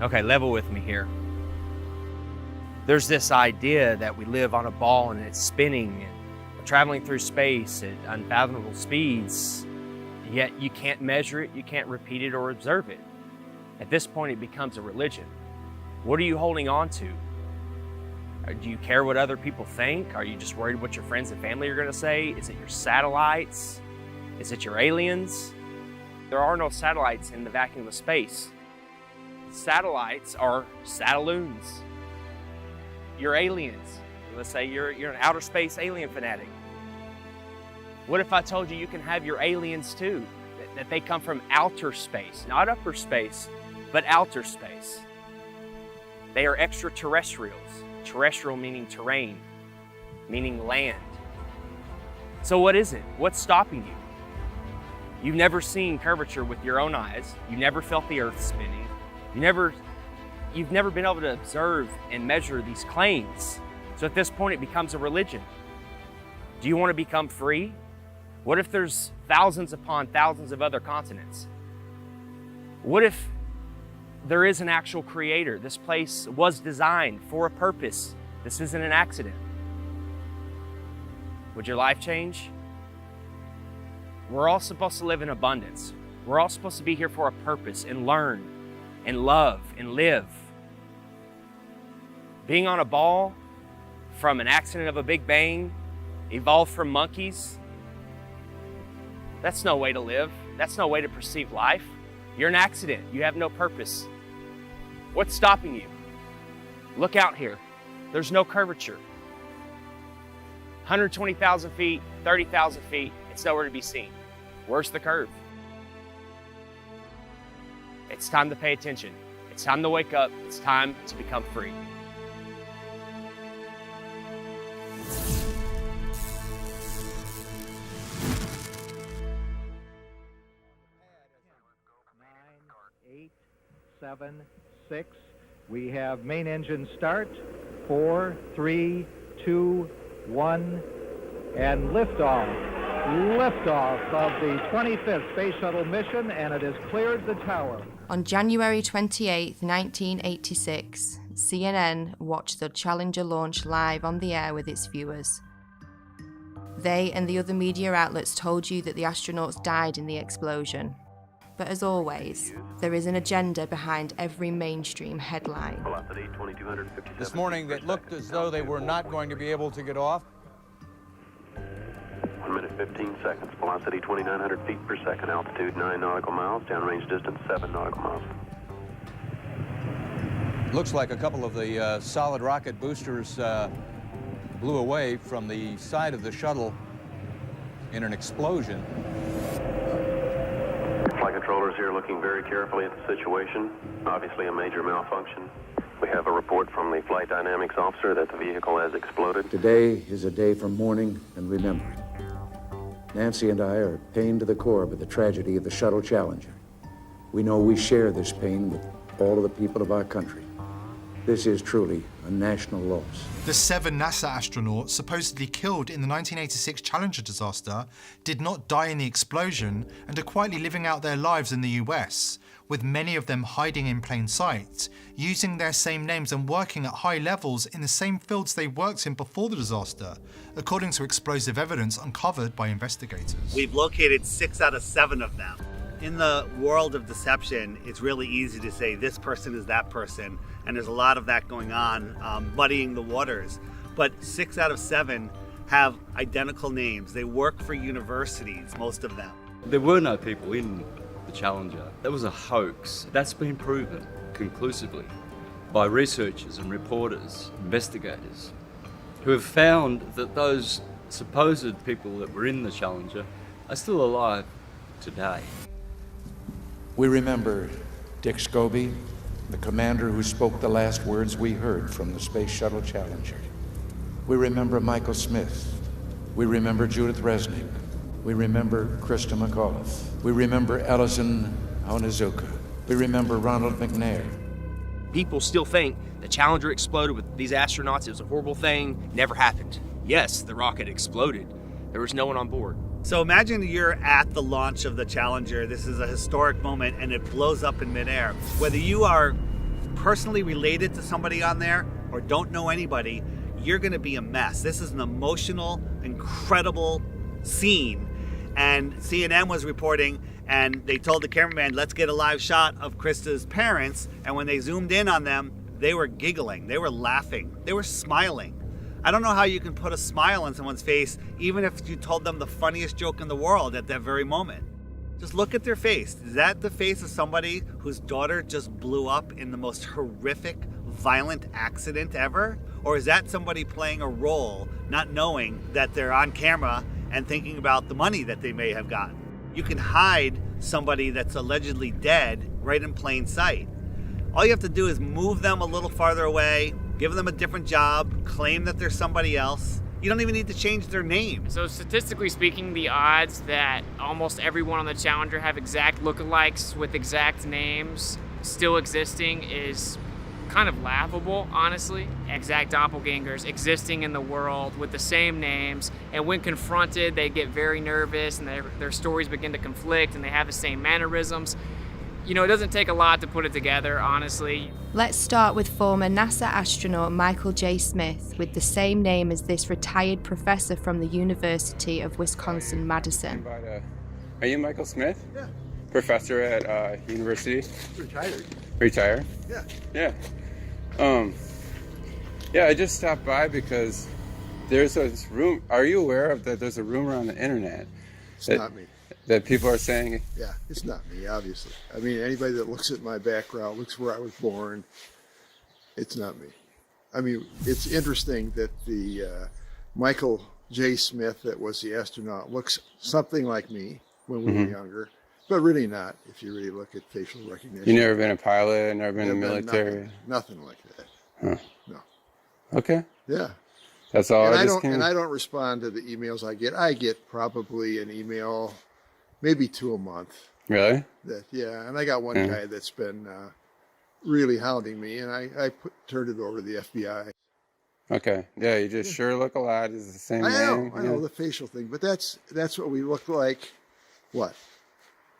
Okay, level with me here. There's this idea that we live on a ball and it's spinning and traveling through space at unfathomable speeds, yet you can't measure it, you can't repeat it or observe it. At this point, it becomes a religion. What are you holding on to? Do you care what other people think? Are you just worried what your friends and family are going to say? Is it your satellites? Is it your aliens? There are no satellites in the vacuum of space. Satellites are satelloons. You're aliens. Let's say you're an outer space alien fanatic. What if I told you you can have your aliens too? That they come from outer space, not upper space, but outer space. They are extraterrestrials. Terrestrial meaning terrain, meaning land. So what is it? What's stopping you? You've never seen curvature with your own eyes. You've never felt the earth spinning. You've never been able to observe and measure these claims. So at this point, it becomes a religion. Do you want to become free? What if there's thousands upon thousands of other continents? What if there is an actual creator? This place was designed for a purpose. This isn't an accident. Would your life change? We're all supposed to live in abundance. We're all supposed to be here for a purpose and learn and love and live. Being on a ball from an accident of a big bang, evolved from monkeys, that's no way to live. That's no way to perceive life. You're an accident. You have no purpose. What's stopping you? Look out here. There's no curvature. 120,000 feet, 30,000 feet, it's nowhere to be seen. Where's the curve? It's time to pay attention. It's time to wake up. It's time to become free. Seven, 6. We have main engine start. 4, 3, 2, 1, and liftoff. Liftoff of the 25th Space Shuttle mission, and it has cleared the tower. On January 28, 1986, CNN watched the Challenger launch live on the air with its viewers. They and the other media outlets told you that the astronauts died in the explosion. But as always, there is an agenda behind every mainstream headline. This morning, it looked as though they were not going to be able to get off. 1 minute 15 seconds. Velocity 2,900 feet per second. Altitude 9 nautical miles. Downrange distance 7 nautical miles. Looks like a couple of the solid rocket boosters blew away from the side of the shuttle in an explosion. Flight controllers here looking very carefully at the situation. Obviously a major malfunction. We have a report from the flight dynamics officer that the vehicle has exploded. Today is a day for mourning and remembering. Nancy and I are pained to the core by the tragedy of the Shuttle Challenger. We know we share this pain with all of the people of our country. This is truly a national loss. The 7 NASA astronauts supposedly killed in the 1986 Challenger disaster did not die in the explosion and are quietly living out their lives in the US, with many of them hiding in plain sight, using their same names and working at high levels in the same fields they worked in before the disaster, according to explosive evidence uncovered by investigators. We've located 6 out of 7 of them. In the world of deception, it's really easy to say this person is that person, and there's a lot of that going on, muddying the waters. But 6 out of 7 have identical names. They work for universities, most of them. There were no people in the Challenger. That was a hoax. That's been proven conclusively by researchers and reporters, investigators, who have found that those supposed people that were in the Challenger are still alive today. We remember Dick Scobie, the commander who spoke the last words we heard from the Space Shuttle Challenger. We remember Michael Smith. We remember Judith Resnick. We remember Krista McAuliffe. We remember Ellison Onizuka. We remember Ronald McNair. People still think the Challenger exploded with these astronauts. It was a horrible thing. Never happened. Yes, the rocket exploded. There was no one on board. So imagine you're at the launch of the Challenger. This is a historic moment and it blows up in midair. Whether you are personally related to somebody on there or don't know anybody, you're going to be a mess. This is an emotional, incredible scene. And CNN was reporting, and they told the cameraman, let's get a live shot of Krista's parents. And when they zoomed in on them, they were giggling, they were laughing, they were smiling. I don't know how you can put a smile on someone's face, even if you told them the funniest joke in the world at that very moment. Just look at their face. Is that the face of somebody whose daughter just blew up in the most horrific, violent accident ever? Or is that somebody playing a role, not knowing that they're on camera and thinking about the money that they may have gotten? You can hide somebody that's allegedly dead right in plain sight. All you have to do is move them a little farther away, give them a different job, claim that they're somebody else. You don't even need to change their name. So statistically speaking, the odds that almost everyone on the Challenger have exact lookalikes with exact names still existing is kind of laughable, honestly. Exact doppelgangers existing in the world with the same names, and when confronted, they get very nervous and their stories begin to conflict and they have the same mannerisms. You know, it doesn't take a lot to put it together, honestly. Let's start with former NASA astronaut Michael J. Smith, with the same name as this retired professor from the University of Wisconsin-Madison. Are you Michael Smith? Yeah. Professor at university? Retired. Retired? Yeah. Yeah. Yeah, I just stopped by because there's this room. Are you aware of that? There's a rumor on the internet. It's not me. That people are saying. Yeah, it's not me, obviously. I mean, anybody that looks at my background, looks where I was born, it's not me. I mean, it's interesting that the Michael J. Smith that was the astronaut looks something like me when we were younger, but really not if you really look at facial recognition. You never been a pilot, never been in the military? Nothing like that. Huh. No. Okay. Yeah. That's all. And I don't respond to the emails I get. I get probably an email, maybe 2 a month. Really? Yeah, and I got one guy that's been really hounding me, and I turned it over to the FBI. Okay. Yeah, you just sure look a lot. It's the same name. I know yeah. the facial thing, but that's what we looked like. What?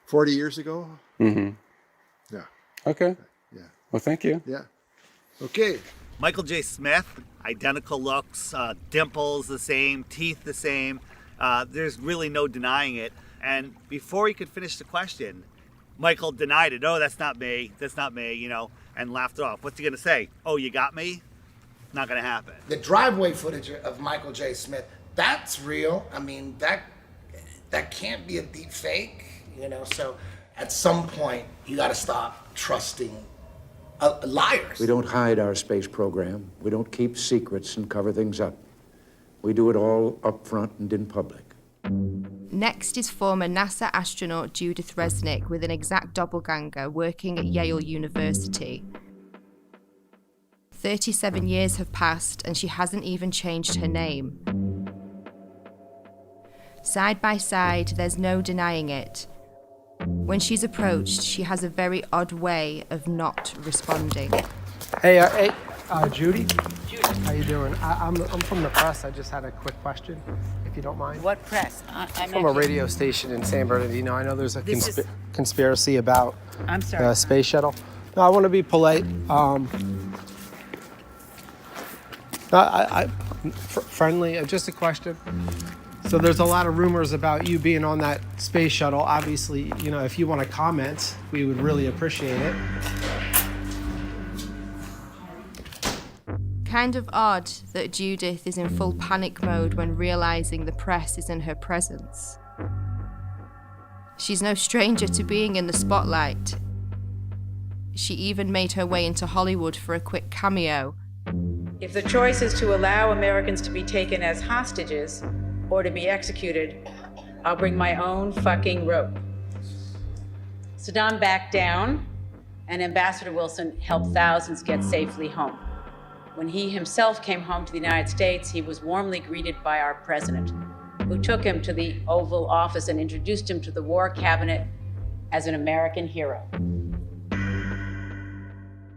40 years ago? Mm-hmm. Yeah. Okay. Yeah. Well, thank you. Yeah. Okay. Michael J. Smith, identical looks, dimples the same, teeth the same. There's really no denying it. And before he could finish the question, Michael denied it. Oh, that's not me, you know, and laughed it off. What's he going to say? Oh, you got me? Not going to happen. The driveway footage of Michael J. Smith, that's real. I mean, that can't be a deep fake, you know. So at some point, you got to stop trusting liars. We don't hide our space program. We don't keep secrets and cover things up. We do it all up front and in public. Next is former NASA astronaut Judith Resnick with an exact doppelganger working at Yale University. 37 years have passed and she hasn't even changed her name. Side by side, there's no denying it. When she's approached, she has a very odd way of not responding. Hey, Judy? Judy. How you doing? I'm from the press. I just had a quick question, if you don't mind. What press? I'm from a radio station in San Bernardino. I know there's a conspiracy about the space shuttle. No, I want to be polite. Friendly, just a question. So there's a lot of rumors about you being on that space shuttle. Obviously, you know, if you want to comment, we would really appreciate it. Kind of odd that Judith is in full panic mode when realizing the press is in her presence. She's no stranger to being in the spotlight. She even made her way into Hollywood for a quick cameo. If the choice is to allow Americans to be taken as hostages or to be executed, I'll bring my own fucking rope. Saddam backed down, and Ambassador Wilson helped thousands get safely home. When he himself came home to the United States, he was warmly greeted by our president, who took him to the Oval Office and introduced him to the War Cabinet as an American hero.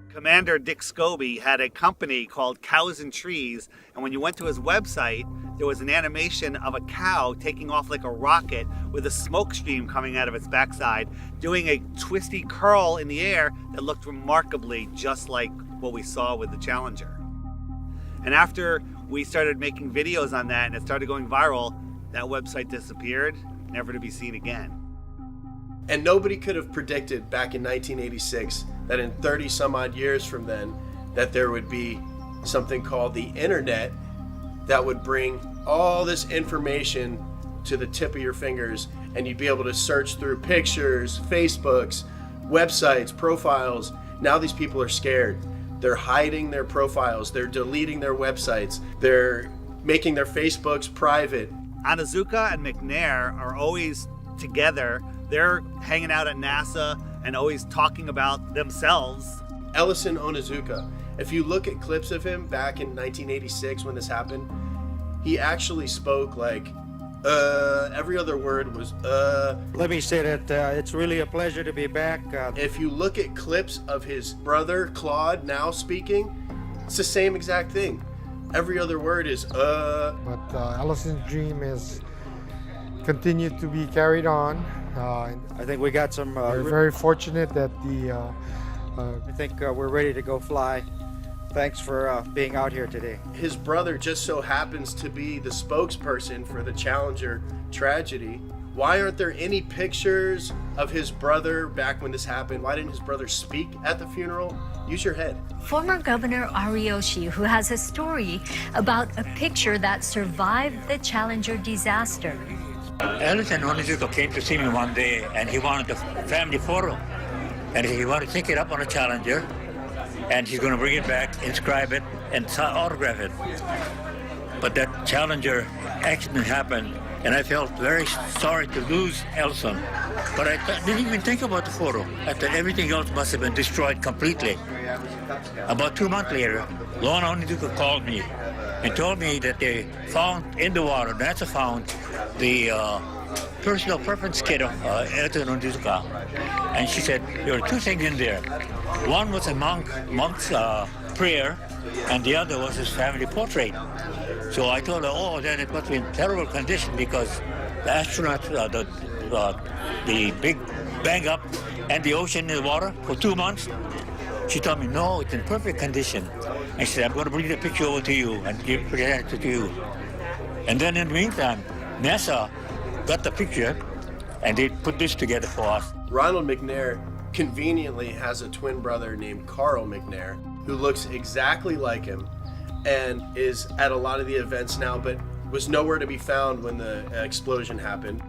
Commander Dick Scobie had a company called Cows and Trees, and when you went to his website, there was an animation of a cow taking off like a rocket with a smoke stream coming out of its backside, doing a twisty curl in the air that looked remarkably just like what we saw with the Challenger. And after we started making videos on that and it started going viral, that website disappeared, never to be seen again. And nobody could have predicted back in 1986 that in 30 some odd years from then, that there would be something called the internet that would bring all this information to the tip of your fingers, and you'd be able to search through pictures, Facebooks, websites, profiles. Now these people are scared. They're hiding their profiles, they're deleting their websites, they're making their Facebooks private. Onizuka and McNair are always together. They're hanging out at NASA and always talking about themselves. Ellison Onizuka, if you look at clips of him back in 1986 when this happened, he actually spoke like, every other word was, Let me say that it's really a pleasure to be back. If you look at clips of his brother, Claude, now speaking, it's the same exact thing. Every other word is, But Ellison's dream is continued to be carried on. I think we got some... we're very fortunate that I think we're ready to go fly. Thanks for being out here today. His brother just so happens to be the spokesperson for the Challenger tragedy. Why aren't there any pictures of his brother back when this happened? Why didn't his brother speak at the funeral? Use your head. Former Governor Ariyoshi, who has a story about a picture that survived the Challenger disaster. Ellison Onizuka came to see me one day and he wanted a family photo. And he wanted to take it up on a Challenger and he's going to bring it back, inscribe it, and autograph it. But that Challenger accident happened and I felt very sorry to lose Ellison. But I didn't even think about the photo. I thought everything else must have been destroyed completely. About 2 months later, Lorna Onizuka called me and told me that they found in the water, NASA found the personal preference kit of Ellison Onizuka. And she said there were two things in there. One was a monk's prayer, and the other was his family portrait. So I told her, oh, then it must be in terrible condition because the astronauts, the big bang up and the ocean in the water for 2 months. She told me, no, it's in perfect condition. And she said, I'm going to bring the picture over to you and present it to you. And then in the meantime, NASA got the picture and they put this together for us. Ronald McNair conveniently has a twin brother named Carl McNair who looks exactly like him and is at a lot of the events now, but was nowhere to be found when the explosion happened.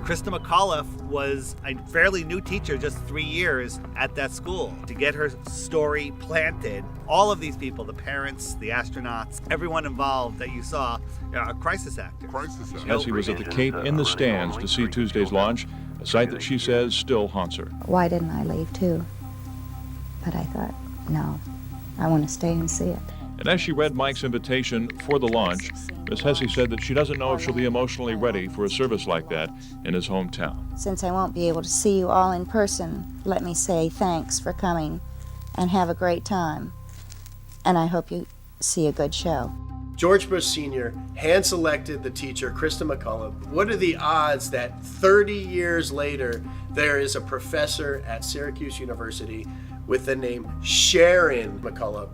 Krista McAuliffe was a fairly new teacher, just 3 years at that school. To get her story planted, all of these people, the parents, the astronauts, everyone involved that you saw, a crisis actor. Essie was at the Cape in the stands to see Tuesday's launch, a sight that she says still haunts her. Why didn't I leave too? But I thought, no, I want to stay and see it. And as she read Mike's invitation for the launch, Miss Hesse said that she doesn't know if she'll be emotionally ready for a service like that in his hometown. Since I won't be able to see you all in person, let me say thanks for coming and have a great time. And I hope you see a good show. George Bush Sr. hand-selected the teacher, Krista McAuliffe. What are the odds that 30 years later, there is a professor at Syracuse University with the name Sharon McAuliffe?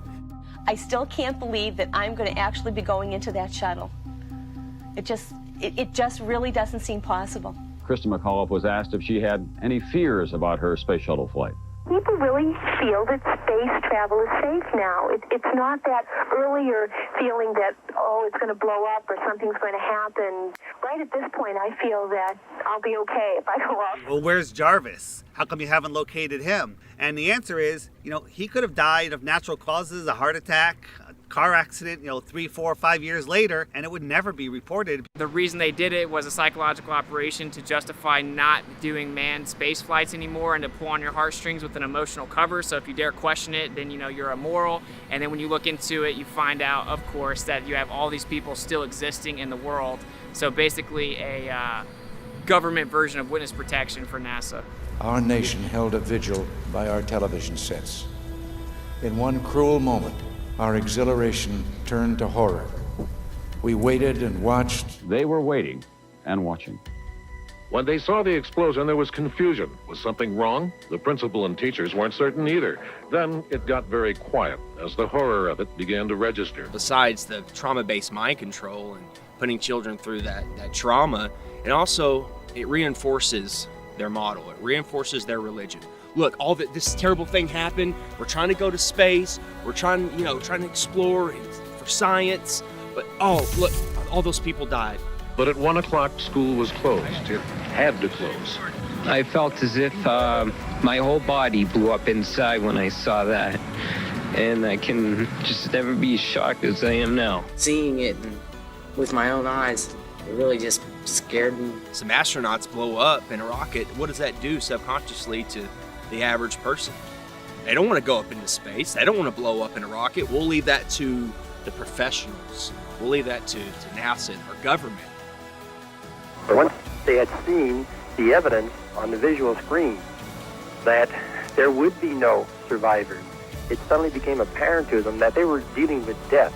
I still can't believe that I'm going to actually be going into that shuttle. It just really doesn't seem possible. Krista McAuliffe was asked if she had any fears about her space shuttle flight. People really feel that space travel is safe now. It's not that earlier feeling that, oh, it's going to blow up or something's going to happen. Right at this point, I feel that I'll be okay if I go up. Well, where's Jarvis? How come you haven't located him? And the answer is, he could have died of natural causes, a heart attack, a car accident, 3, 4, 5 years later, and it would never be reported. The reason they did it was a psychological operation to justify not doing manned space flights anymore and to pull on your heartstrings with an emotional cover. So if you dare question it, then you're immoral. And then when you look into it, you find out, of course, that you have all these people still existing in the world. So basically a government version of witness protection for NASA. Our nation held a vigil by our television sets. In one cruel moment, our exhilaration turned to horror We waited and watched. They were waiting and watching. When they saw the explosion, there was confusion. Was something wrong? The principal and teachers weren't certain either. Then it got very quiet as the horror of it began to register. Besides the trauma-based mind control and putting children through that trauma, and also it reinforces their model. It reinforces their religion. Look, this terrible thing happened. We're trying to go to space. We're trying to explore for science. But oh, look, all those people died. But at 1 o'clock, school was closed. It had to close. I felt as if my whole body blew up inside when I saw that. And I can just never be as shocked as I am now. Seeing it with my own eyes, it really just scared me. Some astronauts blow up in a rocket. What does that do subconsciously to the average person? They don't want to go up into space. They don't want to blow up in a rocket. We'll leave that to the professionals. We'll leave that to NASA and our government. But once they had seen the evidence on the visual screen that there would be no survivors, it suddenly became apparent to them that they were dealing with death.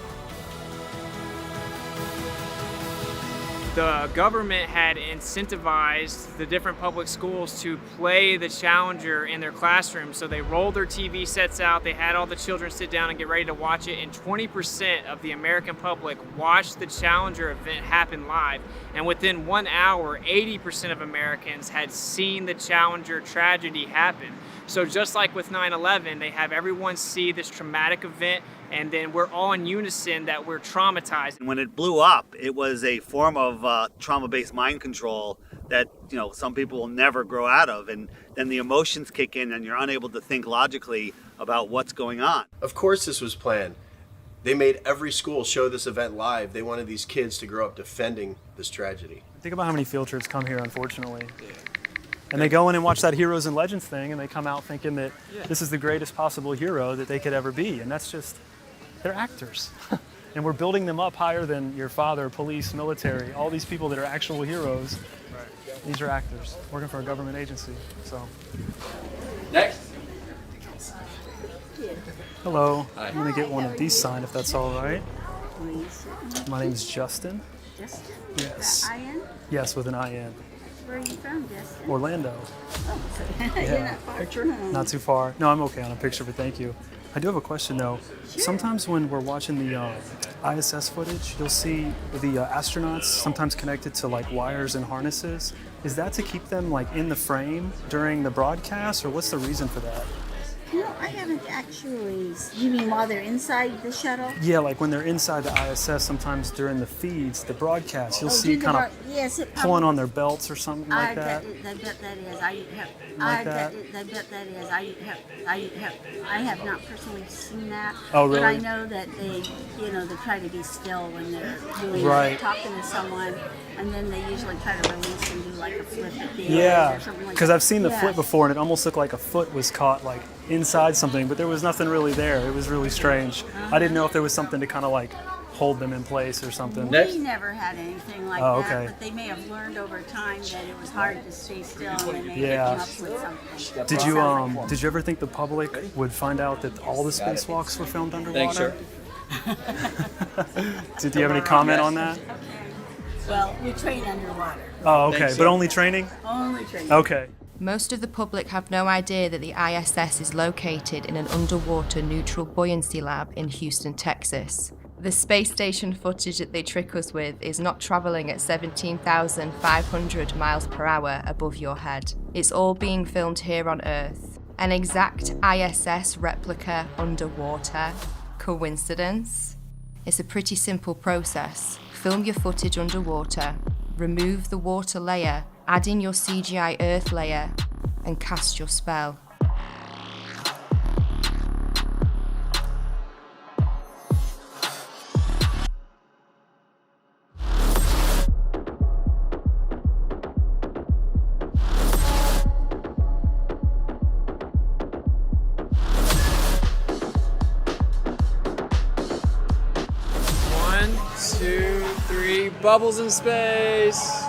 The government had incentivized the different public schools to play the Challenger in their classrooms. So they rolled their TV sets out, they had all the children sit down and get ready to watch it, and 20% of the American public watched the Challenger event happen live. And within 1 hour, 80% of Americans had seen the Challenger tragedy happen. So just like with 9/11, they have everyone see this traumatic event, and then we're all in unison that we're traumatized. When it blew up, it was a form of trauma-based mind control that some people will never grow out of, and then the emotions kick in and you're unable to think logically about what's going on. Of course this was planned. They made every school show this event live. They wanted these kids to grow up defending this tragedy. Think about how many field trips come here, unfortunately. And they go in and watch that Heroes and Legends thing, and they come out thinking that this is the greatest possible hero that they could ever be. And that's just, they're actors. And we're building them up higher than your father, police, military, all these people that are actual heroes. Right. These are actors working for a government agency. So. Next. Hello. Hi. I'm gonna get one of these signed if that's all right. Please. My name is Justin. Justin? Yes. I-N? Yes, with an I-N. Where are you from, Justin? Orlando. Oh, so you're not far from home. Not too far. No, I'm okay on a picture, but thank you. I do have a question though. Sure. Sometimes when we're watching the ISS footage, you'll see the astronauts sometimes connected to like wires and harnesses. Is that to keep them like in the frame during the broadcast, or what's the reason for that? No, I haven't actually. You mean while they're inside the shuttle? Yeah, like when they're inside the ISS, sometimes during the feeds, the broadcast, you'll see kind of pulling on their belts or something like that. I bet that is. Like that? I bet that is. I have not personally seen that. Oh, really? But I know that they try to be still when they're doing right. talking to someone, and then they usually try to release and do like a flip at the yeah, end or something like because that. I've seen the flip before, and it almost looked like a foot was caught like inside something, but there was nothing really there. It was really strange. I didn't know if there was something to kind of like hold them in place or something. We never had anything like Oh, that, okay. but they may have learned over time that it was hard to stay still, and they may have come up with something. Did you ever think the public would find out that all the spacewalks were filmed underwater? Thanks, sir. Did you have any comment on that? Well, we train underwater. Oh, okay, but only training? Only training. Okay. Most of the public have no idea that the ISS is located in an underwater neutral buoyancy lab in Houston, Texas. The space station footage that they trick us with is not traveling at 17,500 miles per hour above your head. It's all being filmed here on Earth. An exact ISS replica underwater. Coincidence? It's a pretty simple process. Film your footage underwater, remove the water layer, add in your CGI Earth layer, and cast your spell. Bubbles in space.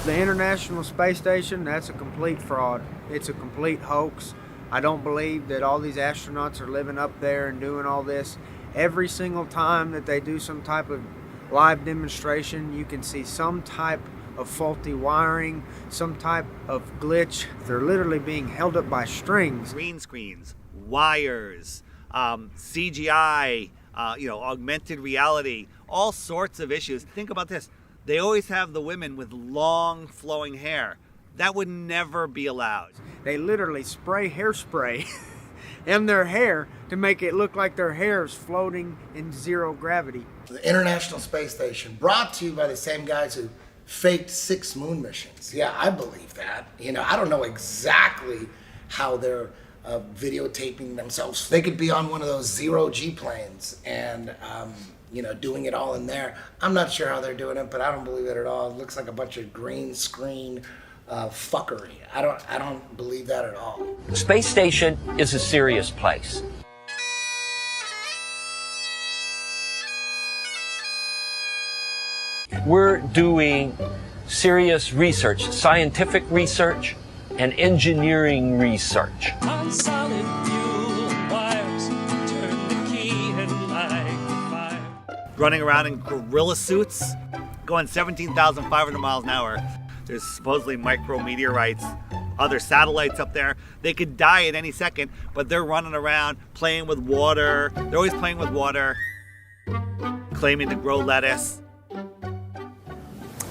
The International Space Station, that's a complete fraud. It's a complete hoax. I don't believe that all these astronauts are living up there and doing all this. Every single time that they do some type of live demonstration, you can see some type of faulty wiring, some type of glitch. They're literally being held up by strings. Green screens, wires, CGI, augmented reality, all sorts of issues. Think about this. They always have the women with long flowing hair. That would never be allowed. They literally spray hairspray in their hair to make it look like their hair is floating in zero gravity. The International Space Station, brought to you by the same guys who faked 6 moon missions. Yeah, I believe that. I don't know exactly how they're videotaping themselves. They could be on one of those zero-G planes and, doing it all in there. I'm not sure how they're doing it, but I don't believe it at all. It looks like a bunch of green screen fuckery. I don't believe that at all. The space station is a serious place. We're doing serious research, scientific research, and engineering research. On solid fuel wires, turn the key and light the fire. Running around in gorilla suits, going 17,500 miles an hour. There's supposedly micrometeorites, other satellites up there. They could die at any second, but they're running around playing with water. They're always playing with water, claiming to grow lettuce.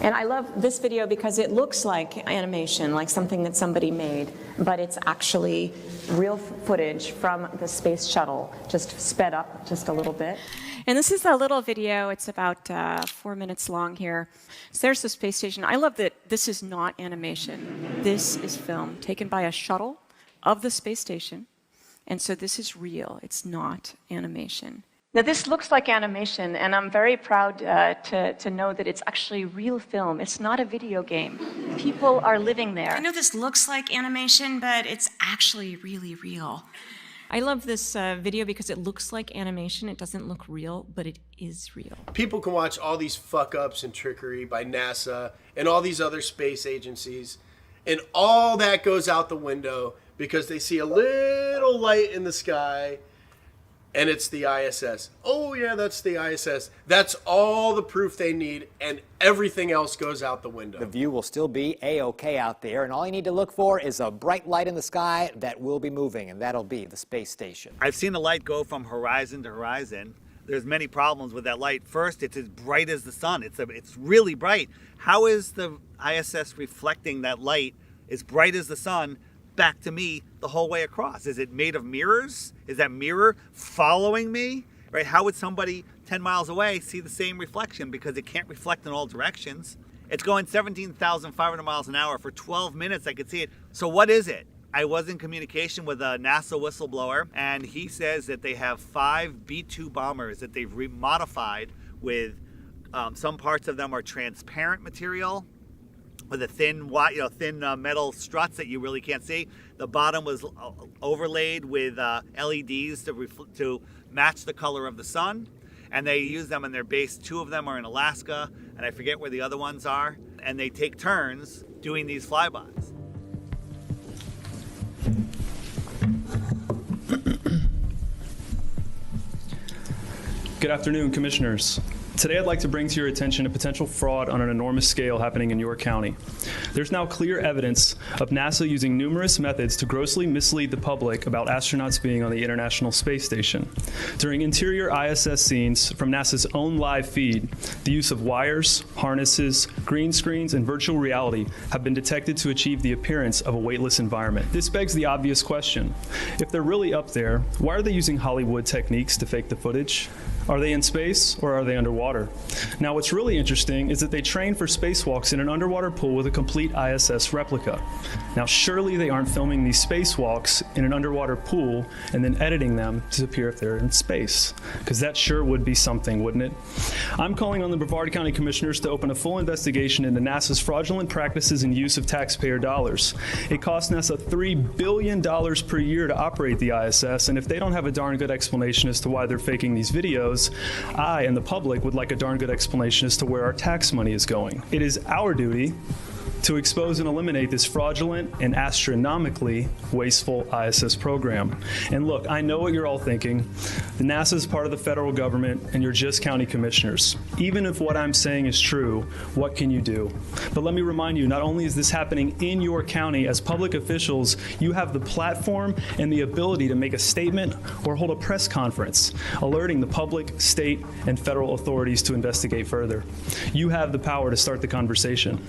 And I love this video because it looks like animation, like something that somebody made, but it's actually real footage from the space shuttle, just sped up just a little bit. And this is a little video. It's about 4 minutes long here. So there's the space station. I love that this is not animation. This is film taken by a shuttle of the space station. And so this is real. It's not animation. Now this looks like animation, and I'm very proud to know that it's actually real film. It's not a video game. People are living there. I know this looks like animation, but it's actually really real. I love this video because it looks like animation. It doesn't look real, but it is real. People can watch all these fuck-ups and trickery by NASA and all these other space agencies, and all that goes out the window because they see a little light in the sky, and it's the ISS. Oh yeah, that's the ISS. That's all the proof they need, and everything else goes out the window. The view will still be A-OK out there, and all you need to look for is a bright light in the sky that will be moving, and that'll be the space station. I've seen the light go from horizon to horizon. There's many problems with that light. First, it's as bright as the sun. It's really bright. How is the ISS reflecting that light as bright as the sun back to me the whole way across? Is it made of mirrors? Is that mirror following me? Right? How would somebody 10 miles away see the same reflection? Because it can't reflect in all directions. It's going 17,500 miles an hour for 12 minutes. I could see it. So what is it? I was in communication with a NASA whistleblower, and he says that they have 5 B-2 bombers that they've remodified with some parts of them are transparent material, with a thin metal struts that you really can't see. The bottom was overlaid with LEDs to match the color of the sun, and they use them in their base. 2 of them are in Alaska, and I forget where the other ones are, and they take turns doing these flybys. Good afternoon, Commissioners. Today I'd like to bring to your attention a potential fraud on an enormous scale happening in York County. There's now clear evidence of NASA using numerous methods to grossly mislead the public about astronauts being on the International Space Station. During interior ISS scenes from NASA's own live feed, the use of wires, harnesses, green screens, and virtual reality have been detected to achieve the appearance of a weightless environment. This begs the obvious question. If they're really up there, why are they using Hollywood techniques to fake the footage? Are they in space or are they underwater? Now, what's really interesting is that they train for spacewalks in an underwater pool with a complete ISS replica. Now, surely they aren't filming these spacewalks in an underwater pool and then editing them to appear if they're in space, because that sure would be something, wouldn't it? I'm calling on the Brevard County Commissioners to open a full investigation into NASA's fraudulent practices and use of taxpayer dollars. It costs NASA $3 billion per year to operate the ISS, and if they don't have a darn good explanation as to why they're faking these videos, I and the public would like a darn good explanation as to where our tax money is going. It is our duty to expose and eliminate this fraudulent and astronomically wasteful ISS program. And look, I know what you're all thinking. The NASA is part of the federal government, and you're just county commissioners. Even if what I'm saying is true, what can you do? But let me remind you, not only is this happening in your county, as public officials, you have the platform and the ability to make a statement or hold a press conference, alerting the public, state, and federal authorities to investigate further. You have the power to start the conversation.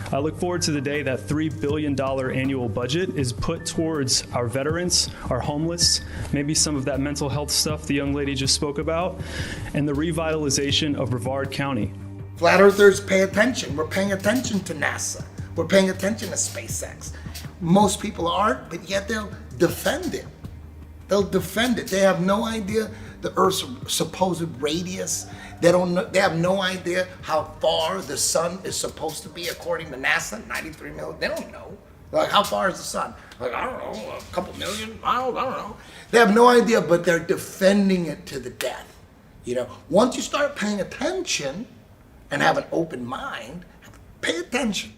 I look forward to the day that $3 billion annual budget is put towards our veterans, our homeless, maybe some of that mental health stuff the young lady just spoke about, and the revitalization of Brevard County. Flat Earthers pay attention. We're paying attention to NASA. We're paying attention to SpaceX. Most people aren't, but yet they'll defend it. They'll defend it. They have no idea the Earth's supposed radius. They have no idea how far the sun is supposed to be according to NASA, 93 million. They don't know. Like, how far is the sun? Like, I don't know, a couple million miles, I don't know. They have no idea, but they're defending it to the death. You know, once you start paying attention and have an open mind, pay attention.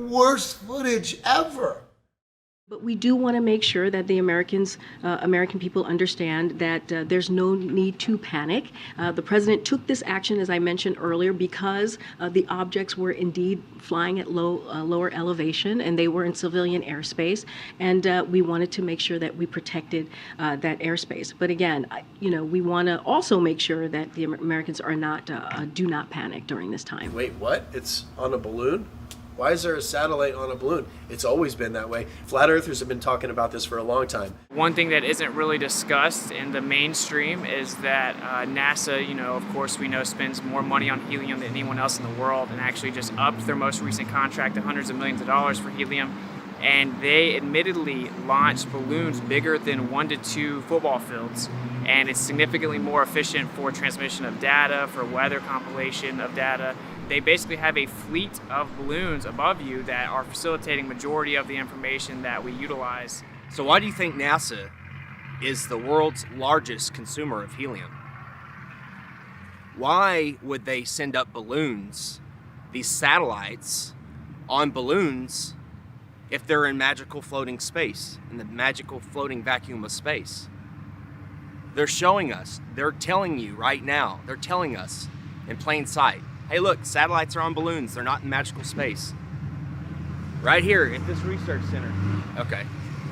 Worst footage ever. But we do want to make sure that the American people understand that there's no need to panic. The president took this action, as I mentioned earlier, because the objects were indeed flying at lower elevation, and they were in civilian airspace, and we wanted to make sure that we protected that airspace. But again, we want to also make sure that the Americans are not do not panic during this time. Wait, what? It's on a balloon? Why is there a satellite on a balloon? It's always been that way. Flat Earthers have been talking about this for a long time. One thing that isn't really discussed in the mainstream is that NASA, of course we know, spends more money on helium than anyone else in the world, and actually just upped their most recent contract to hundreds of millions of dollars for helium. And they admittedly launched balloons bigger than 1 to 2 football fields. And it's significantly more efficient for transmission of data, for weather compilation of data. They basically have a fleet of balloons above you that are facilitating majority of the information that we utilize. So why do you think NASA is the world's largest consumer of helium? Why would they send up balloons, these satellites, on balloons if they're in magical floating space, in the magical floating vacuum of space? They're showing us, they're telling you right now, they're telling us in plain sight, hey look, satellites are on balloons, they're not in magical space. Right here at this research center. Okay,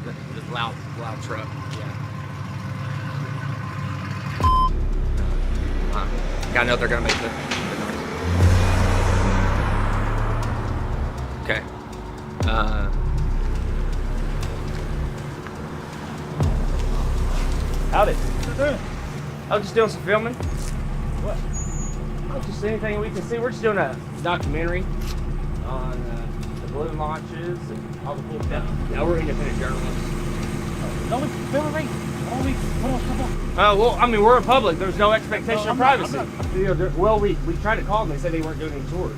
this loud truck, yeah. I know they're gonna make the noise. Okay. Howdy. I was just doing some filming. What? Oh, just anything we can see. We're just doing a documentary on the balloon launches and all the cool stuff. Yeah, we're independent journalists. Don't be filming me. Come on. Well, I mean, we're in public. There's no expectation of privacy. Well, we tried to call them. They said they weren't doing any tours.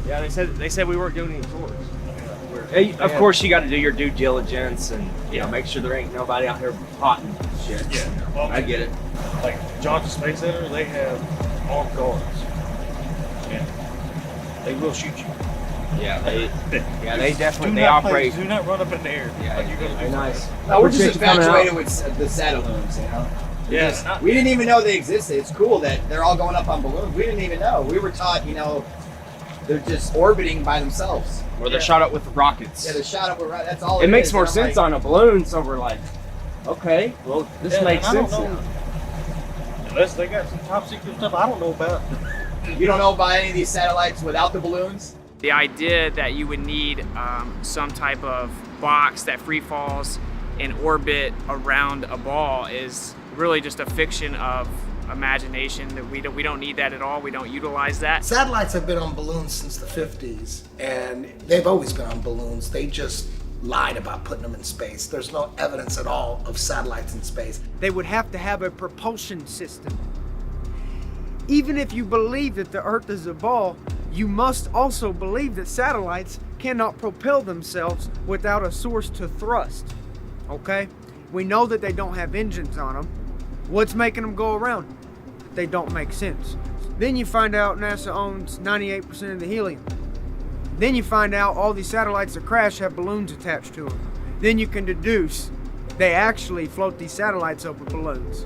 Yeah, they said we weren't doing any tours. Of course, you got to do your due diligence and make sure there ain't nobody out here potting shit. Yeah, well, I get it. Like Johnson Space Center, they have armed guards. Yeah, they will shoot you. Yeah, they definitely operate. Do not run up in the air. Yeah, like you're gonna do nice. No, we're just infatuated with the Satelloons, Yeah. We didn't even know they existed. It's cool that they're all going up on balloons. We didn't even know. We were taught, they're just orbiting by themselves. Or they're shot up with rockets. Yeah, they're shot up with rockets. That's all It makes is. more And I'm sense on a balloon, so we're like, okay, well, this makes sense now. Unless they got some top secret stuff I don't know about. You don't know about any of these satellites without the balloons? The idea that you would need some type of box that free falls in orbit around a ball is really just a fiction of imagination. That we don't need that at all. We don't utilize that. Satellites have been on balloons since the 50s, and they've always been on balloons. They just lied about putting them in space. There's no evidence at all of satellites in space. They would have to have a propulsion system. Even if you believe that the Earth is a ball, you must also believe that satellites cannot propel themselves without a source to thrust. Okay? We know that they don't have engines on them. What's making them go around? They don't make sense. Then you find out NASA owns 98% of the helium. Then you find out all these satellites that crash have balloons attached to them. Then you can deduce they actually float these satellites up with balloons.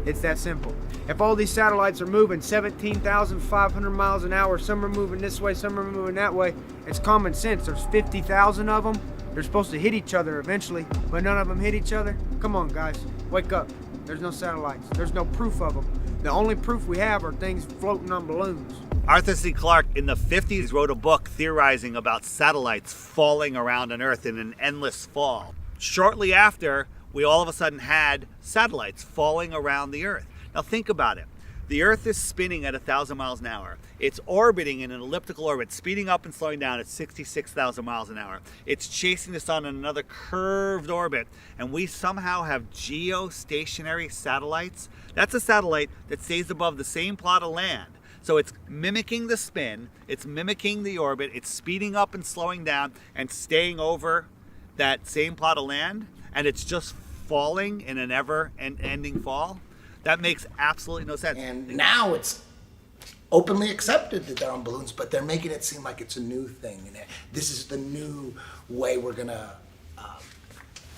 It's that simple. If all these satellites are moving 17,500 miles an hour, some are moving this way, some are moving that way, it's common sense. There's 50,000 of them. They're supposed to hit each other eventually, but none of them hit each other. Come on, guys, wake up. There's no satellites. There's no proof of them. The only proof we have are things floating on balloons. Arthur C. Clarke in the 50s wrote a book theorizing about satellites falling around on Earth in an endless fall. Shortly after, we all of a sudden had satellites falling around the Earth. Now think about it. The Earth is spinning at 1,000 miles an hour. It's orbiting in an elliptical orbit, speeding up and slowing down at 66,000 miles an hour. It's chasing the sun in another curved orbit, and we somehow have geostationary satellites. That's a satellite that stays above the same plot of land. So it's mimicking the spin, it's mimicking the orbit, it's speeding up and slowing down and staying over that same plot of land, and it's just falling in an ever-ending fall. That makes absolutely no sense. And now it's openly accepted that they're on balloons, but they're making it seem like it's a new thing. And this is the new way we're gonna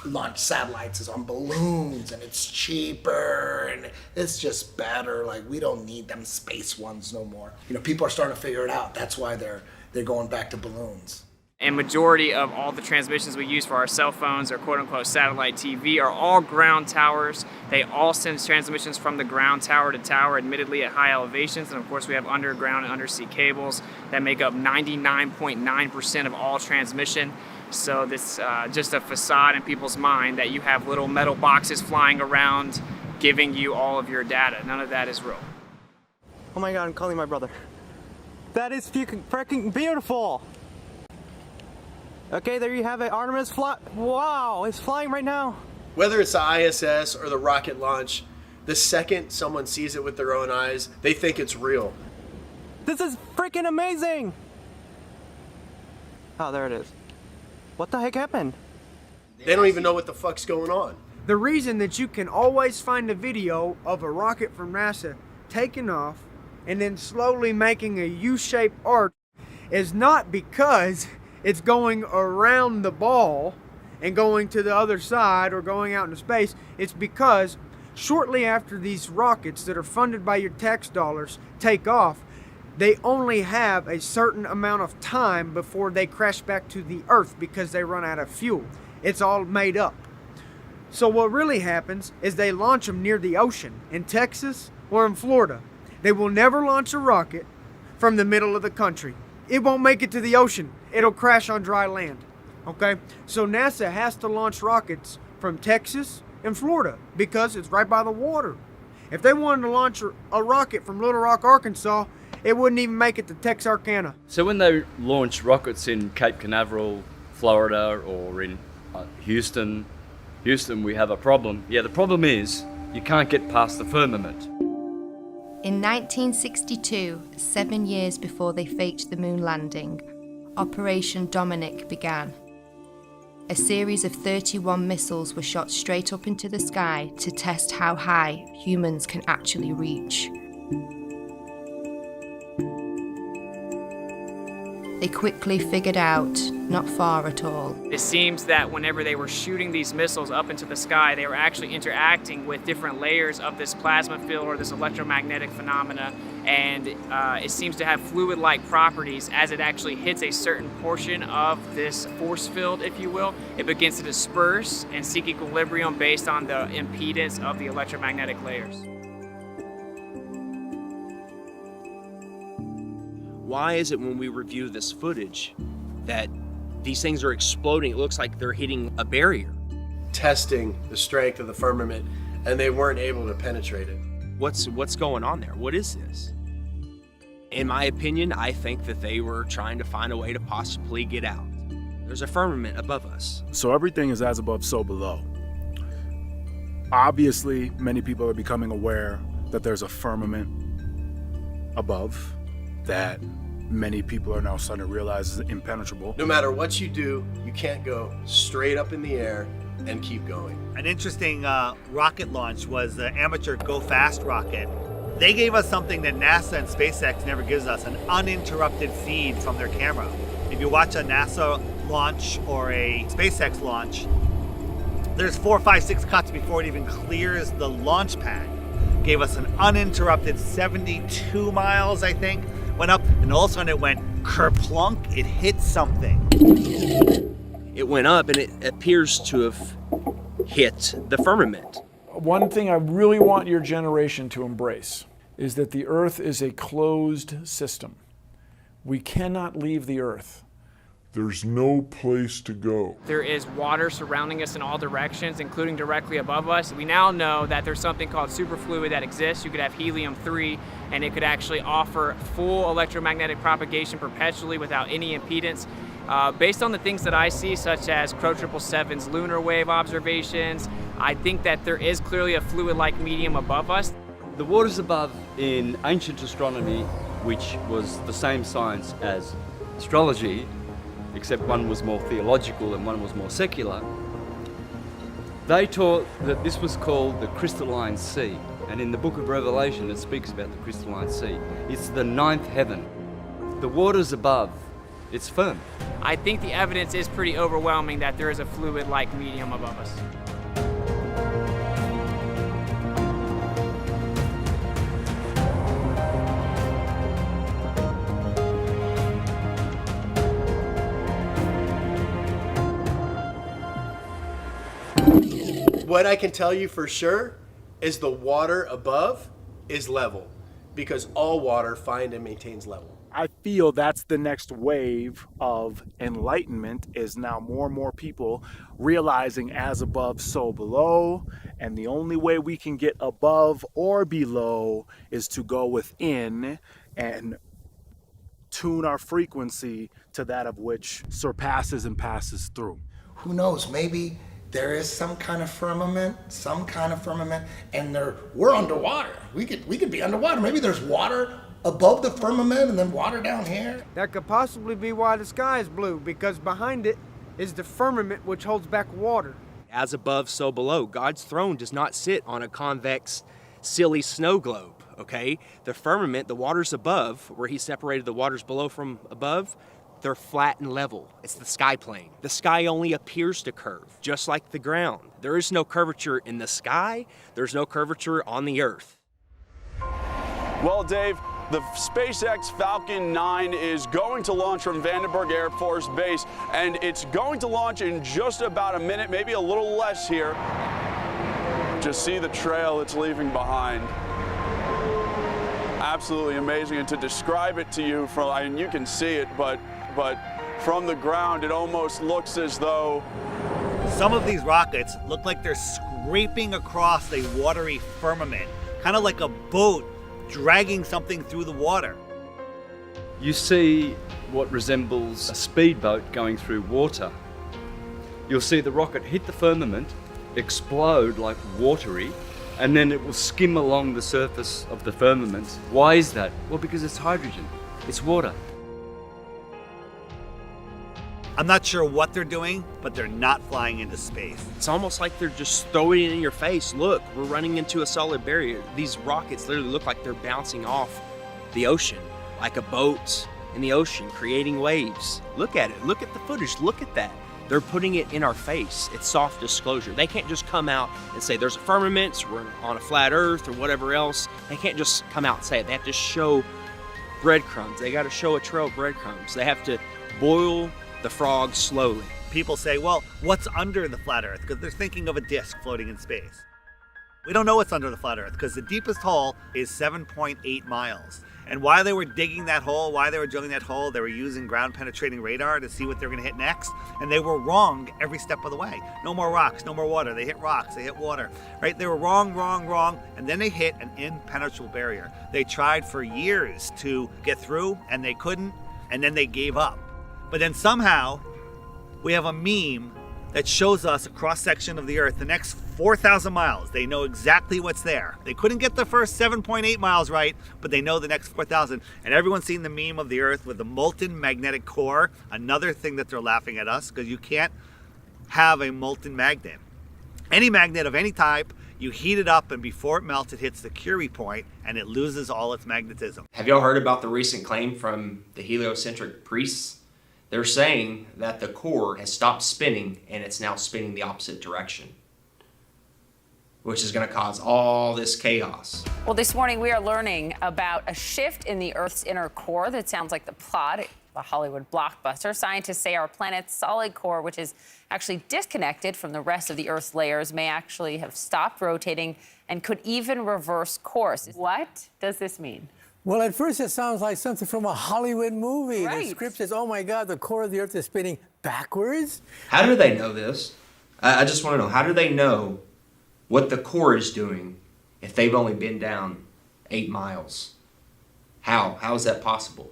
launch satellites, is on balloons, and it's cheaper and it's just better. Like, we don't need them space ones no more. People are starting to figure it out. That's why they're going back to balloons. And majority of all the transmissions we use for our cell phones or quote-unquote satellite TV are all ground towers. They all send transmissions from the ground tower to tower, admittedly at high elevations. And of course we have underground and undersea cables that make up 99.9% of all transmission. So this just a facade in people's mind that you have little metal boxes flying around giving you all of your data. None of that is real. Oh my God, I'm calling my brother. That is freaking beautiful. Okay, there you have it. Artemis wow, it's flying right now. Whether it's the ISS or the rocket launch, the second someone sees it with their own eyes, they think it's real. This is freaking amazing. Oh, there it is. What the heck happened? They don't even know what the fuck's going on. The reason that you can always find a video of a rocket from NASA taking off and then slowly making a U-shaped arc is not because it's going around the ball and going to the other side or going out into space. It's because shortly after these rockets that are funded by your tax dollars take off, they only have a certain amount of time before they crash back to the Earth because they run out of fuel. It's all made up. So what really happens is they launch them near the ocean in Texas or in Florida. They will never launch a rocket from the middle of the country. It won't make it to the ocean. It'll crash on dry land. Okay? So NASA has to launch rockets from Texas in Florida because it's right by the water. If they wanted to launch a rocket from Little Rock, Arkansas, it wouldn't even make it to Texarkana. So when they launch rockets in Cape Canaveral, Florida, or in Houston, we have a problem. Yeah, the problem is you can't get past the firmament. In 1962, 7 years before they faked the moon landing, Operation Dominic began. A series of 31 missiles were shot straight up into the sky to test how high humans can actually reach. They quickly figured out, not far at all. It seems that whenever they were shooting these missiles up into the sky, they were actually interacting with different layers of this plasma field or this electromagnetic phenomena, and it seems to have fluid-like properties. As it actually hits a certain portion of this force field, if you will, it begins to disperse and seek equilibrium based on the impedance of the electromagnetic layers. Why is it when we review this footage that these things are exploding? It looks like they're hitting a barrier. Testing the strength of the firmament, and they weren't able to penetrate it. What's going on there? What is this? In my opinion, I think that they were trying to find a way to possibly get out. There's a firmament above us. So everything is as above, so below. Obviously, many people are becoming aware that there's a firmament above that many people are now starting to realize is impenetrable. No matter what you do, you can't go straight up in the air and keep going. An interesting rocket launch was the amateur Go Fast rocket. They gave us something that NASA and SpaceX never gives us, an uninterrupted feed from their camera. If you watch a NASA launch or a SpaceX launch, there's 4, 5, 6 cuts before it even clears the launch pad. Gave us an uninterrupted 72 miles, I think. Went up, and all of a sudden it went kerplunk, it hit something. It went up, and it appears to have hit the firmament. One thing I really want your generation to embrace is that the Earth is a closed system. We cannot leave the Earth. There's no place to go. There is water surrounding us in all directions, including directly above us. We now know that there's something called superfluid that exists. You could have helium-3, and it could actually offer full electromagnetic propagation perpetually without any impedance. Based on the things that I see, such as Crow 777's lunar wave observations, I think that there is clearly a fluid-like medium above us. The waters above in ancient astronomy, which was the same science as astrology, except one was more theological and one was more secular, they taught that this was called the crystalline sea. And in the book of Revelation, it speaks about the crystalline sea. It's the 9th heaven. The waters above, it's firm. I think the evidence is pretty overwhelming that there is a fluid-like medium above us. What I can tell you for sure is the water above is level, because all water finds and maintains level. I feel that's the next wave of enlightenment, is now more and more people realizing as above, so below. And the only way we can get above or below is to go within and tune our frequency to that of which surpasses and passes through. Who knows, maybe there is some kind of firmament, and we're underwater. We could be underwater. Maybe there's water above the firmament and then water down here. That could possibly be why the sky is blue, because behind it is the firmament which holds back water. As above, so below. God's throne does not sit on a convex, silly snow globe, okay? The firmament, the waters above, where he separated the waters below from above, they're flat and level. It's the sky plane. The sky only appears to curve, just like the ground. There is no curvature in the sky. There's no curvature on the earth. Well, Dave, the SpaceX Falcon 9 is going to launch from Vandenberg Air Force Base, and it's going to launch in just about a minute, maybe a little less here. Just see the trail it's leaving behind. Absolutely amazing, and to describe it to you from, I mean, you can see it, but from the ground, it almost looks as though Some of these rockets look like they're scraping across a watery firmament, kind of like a boat dragging something through the water. You see what resembles a speedboat going through water. You'll see the rocket hit the firmament, explode like watery, and then it will skim along the surface of the firmament. Why is that? Well, because it's hydrogen, it's water. I'm not sure what they're doing, but they're not flying into space. It's almost like they're just throwing it in your face. Look, we're running into a solid barrier. These rockets literally look like they're bouncing off the ocean, like a boat in the ocean, creating waves. Look at it. Look at the footage. Look at that. They're putting it in our face. It's soft disclosure. They can't just come out and say there's a firmament, we're on a flat earth or whatever else. They can't just come out and say it. They have to show breadcrumbs. They got to show a trail of breadcrumbs. They have to boil the frog slowly. People say, well, what's under the flat earth? Because they're thinking of a disk floating in space. We don't know what's under the flat earth because the deepest hole is 7.8 miles. And while they were digging that hole, while they were drilling that hole, they were using ground penetrating radar to see what they were going to hit next. And they were wrong every step of the way. No more rocks, no more water. They hit rocks, they hit water, right? They were wrong, wrong, wrong. And then they hit an impenetrable barrier. They tried for years to get through and they couldn't. And then they gave up. But then somehow we have a meme that shows us a cross-section of the Earth, the next 4,000 miles. They know exactly what's there. They couldn't get the first 7.8 miles right, but they know the next 4,000. And everyone's seen the meme of the Earth with the molten magnetic core. Another thing that they're laughing at us, because you can't have a molten magnet. Any magnet of any type, you heat it up, and before it melts, it hits the Curie point, and it loses all its magnetism. Have y'all heard about the recent claim from the heliocentric priests? They're saying that the core has stopped spinning and it's now spinning the opposite direction, which is going to cause all this chaos. Well, this morning we are learning about a shift in the Earth's inner core that sounds like the plot of a Hollywood blockbuster. Scientists say our planet's solid core, which is actually disconnected from the rest of the Earth's layers, may actually have stopped rotating and could even reverse course. What does this mean? Well, at first it sounds like something from a Hollywood movie. Right. The script says, oh my God, the core of the Earth is spinning backwards. How do they know this? I just want to know, how do they know what the core is doing if they've only been down 8 miles? How? How is that possible?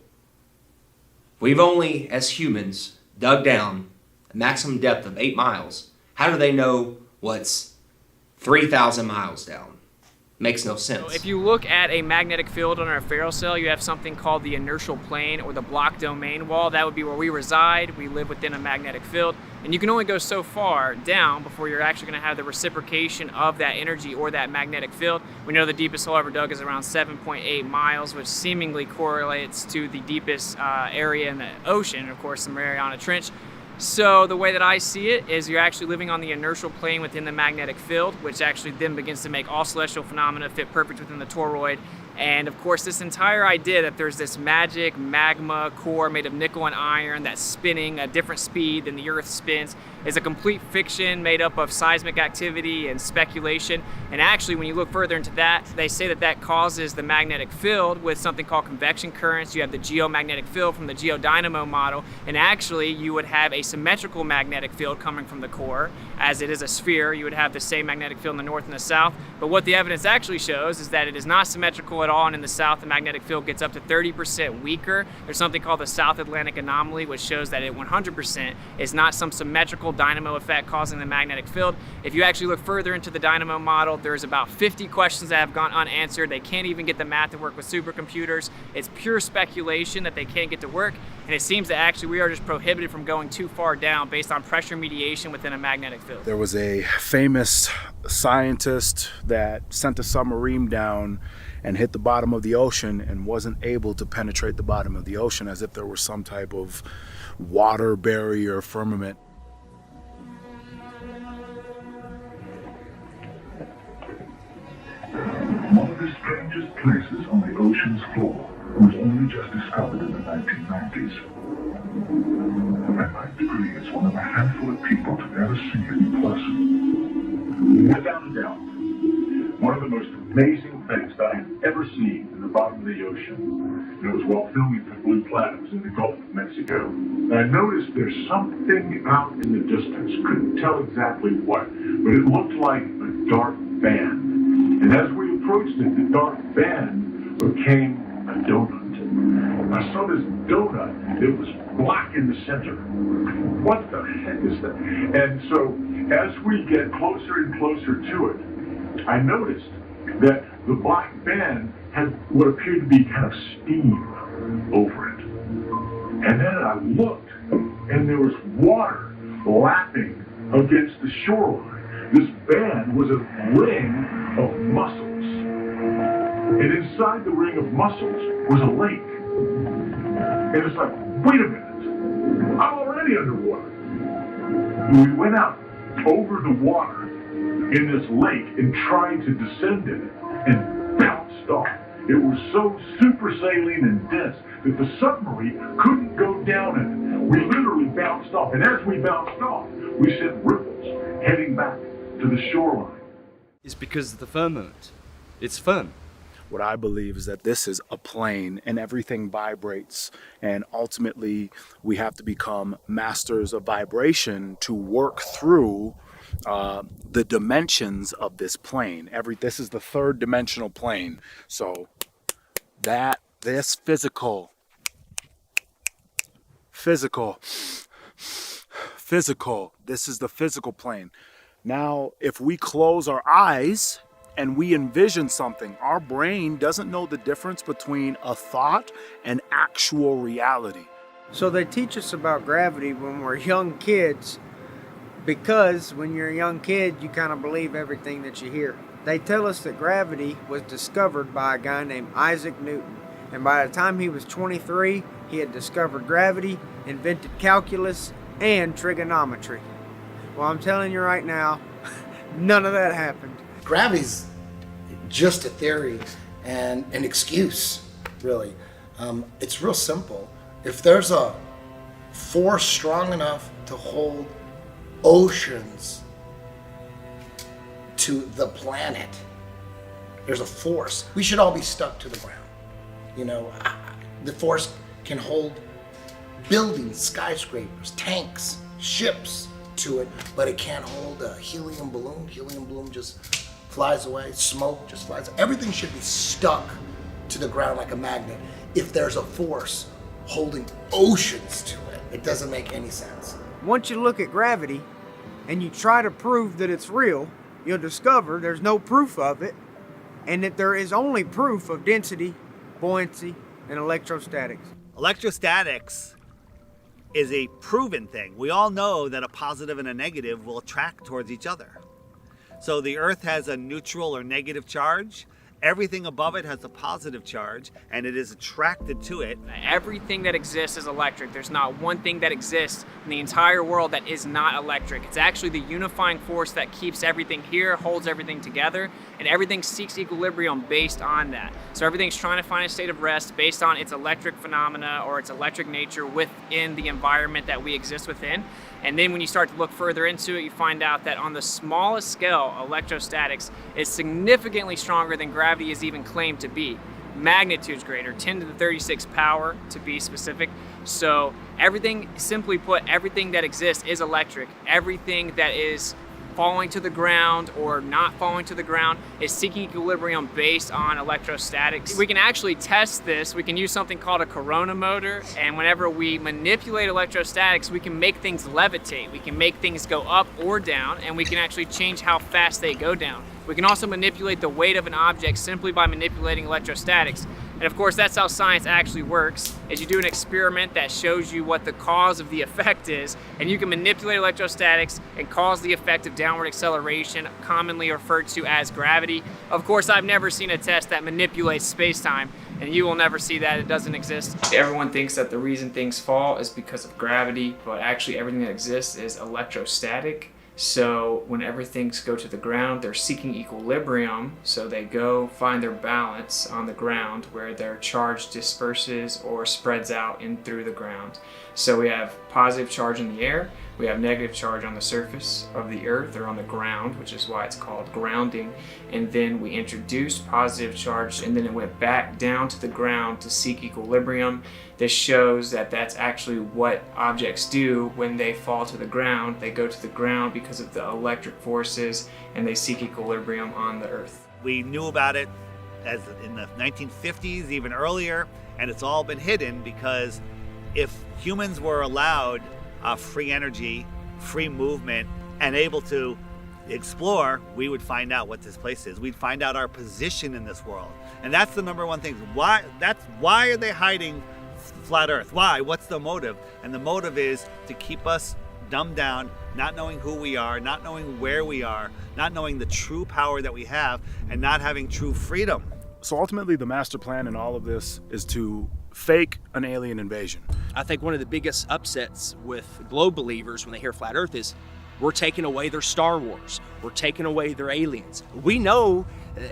We've only, as humans, dug down a maximum depth of 8 miles. How do they know what's 3,000 miles down? Makes no sense. So if you look at a magnetic field on our ferrocell, you have something called the inertial plane or the block domain wall. That would be where we reside. We live within a magnetic field. And you can only go so far down before you're actually going to have the reciprocation of that energy or that magnetic field. We know the deepest hole ever dug is around 7.8 miles, which seemingly correlates to the deepest area in the ocean, of course, the Mariana Trench. So the way that I see it is you're actually living on the inertial plane within the magnetic field, which actually then begins to make all celestial phenomena fit perfect within the toroid. And of course, this entire idea that there's this magic magma core made of nickel and iron that's spinning at a different speed than the Earth spins is a complete fiction made up of seismic activity and speculation. And actually, when you look further into that, they say that that causes the magnetic field with something called convection currents. You have the geomagnetic field from the geodynamo model, and actually you would have a symmetrical magnetic field coming from the core. As it is a sphere, you would have the same magnetic field in the north and the south. But what the evidence actually shows is that it is not symmetrical at all, and in the south, the magnetic field gets up to 30% weaker. There's something called the South Atlantic anomaly, which shows that it 100% is not some symmetrical dynamo effect causing the magnetic field. If you actually look further into the dynamo model, there's about 50 questions that have gone unanswered. They can't even get the math to work with supercomputers. It's pure speculation that they can't get to work, and it seems that actually we are just prohibited from going too far down based on pressure mediation within a magnetic field. There was a famous scientist that sent a submarine down and hit the bottom of the ocean and wasn't able to penetrate the bottom of the ocean, as if there was some type of water barrier firmament. One of the strangest places on the ocean's floor was only just discovered in the 1990s. At 9 degrees, one of a handful of people to ever see it in person. Without a doubt, one of the most amazing things that I have ever seen in the bottom of the ocean. It was while filming for Blue Planet in the Gulf of Mexico. ago, I noticed there's something out in the distance. Couldn't tell exactly what, but it looked like a dark band. And as we approached it, the dark band became a donut. I saw this donut. It was black in the center. What the heck is that? And so as we get closer and closer to it, I noticed that the black band had what appeared to be kind of steam over it. And then I looked, and there was water lapping against the shoreline. This band was a ring of mussels. And inside the ring of mussels was a lake. And it's like, wait a minute, I'm already underwater. We went out over the water in this lake and tried to descend in it and bounced off. It was so super saline and dense that the submarine couldn't go down in it. We literally bounced off, and as we bounced off, we sent ripples heading back to the shoreline. It's because of the firmament. It's firm. What I believe is that this is a plane and everything vibrates, and ultimately we have to become masters of vibration to work through the dimensions of this plane. This is the third dimensional plane. So this physical, this is the physical plane. Now, if we close our eyes and we envision something, our brain doesn't know the difference between a thought and actual reality. So they teach us about gravity when we're young kids, because when you're a young kid, you kind of believe everything that you hear. They tell us that gravity was discovered by a guy named Isaac Newton. And by the time he was 23, he had discovered gravity, invented calculus, and trigonometry. Well, I'm telling you right now, none of that happened. Gravity's just a theory and an excuse, really. It's real simple. If there's a force strong enough to hold oceans to the planet, there's a force. We should all be stuck to the ground. You know, the force can hold buildings, skyscrapers, tanks, ships to it, but it can't hold a helium balloon. Helium balloon just flies away, smoke just flies. Everything should be stuck to the ground like a magnet. If there's a force holding oceans to it, it doesn't make any sense. Once you look at gravity and you try to prove that it's real, you'll discover there's no proof of it, and that there is only proof of density, buoyancy, and electrostatics. Electrostatics is a proven thing. We all know that a positive and a negative will attract towards each other. So the Earth has a neutral or negative charge. Everything above it has a positive charge, and it is attracted to it. Everything that exists is electric. There's not one thing that exists in the entire world that is not electric. It's actually the unifying force that keeps everything here, holds everything together, and everything seeks equilibrium based on that. So everything's trying to find a state of rest based on its electric phenomena or its electric nature within the environment that we exist within. And then when you start to look further into it, you find out that on the smallest scale, electrostatics is significantly stronger than gravity is even claimed to be. Magnitudes greater, 10 to the 36 power to be specific. So everything, simply put, everything that exists is electric. Everything that is falling to the ground or not falling to the ground is seeking equilibrium based on electrostatics. We can actually test this. We can use something called a corona motor, and whenever we manipulate electrostatics, we can make things levitate. We can make things go up or down, and we can actually change how fast they go down. We can also manipulate the weight of an object simply by manipulating electrostatics. And of course, that's how science actually works, is you do an experiment that shows you what the cause of the effect is, and you can manipulate electrostatics and cause the effect of downward acceleration, commonly referred to as gravity. Of course, I've never seen a test that manipulates space-time, and you will never see that. It doesn't exist. Everyone thinks that the reason things fall is because of gravity, but actually everything that exists is electrostatic. So whenever things go to the ground, they're seeking equilibrium, so they go find their balance on the ground where their charge disperses or spreads out in through the ground. So we have positive charge in the air, We have negative charge on the surface of the earth or on the ground, which is why it's called grounding. And then we introduced positive charge, and then it went back down to the ground to seek equilibrium. This shows that that's actually what objects do when they fall to the ground. They go to the ground because of the electric forces, and they seek equilibrium on the earth. We knew about it as in the 1950s, even earlier, and it's all been hidden because if humans were allowed free energy, free movement, and able to explore, we would find out what this place is. We'd find out our position in this world. And that's the number one thing. Why are they hiding flat Earth? Why? What's the motive? And the motive is to keep us dumbed down, not knowing who we are, not knowing where we are, not knowing the true power that we have, and not having true freedom. So ultimately, the master plan in all of this is to fake an alien invasion. I think one of the biggest upsets with globe believers when they hear flat Earth is we're taking away their Star Wars. We're taking away their aliens. We know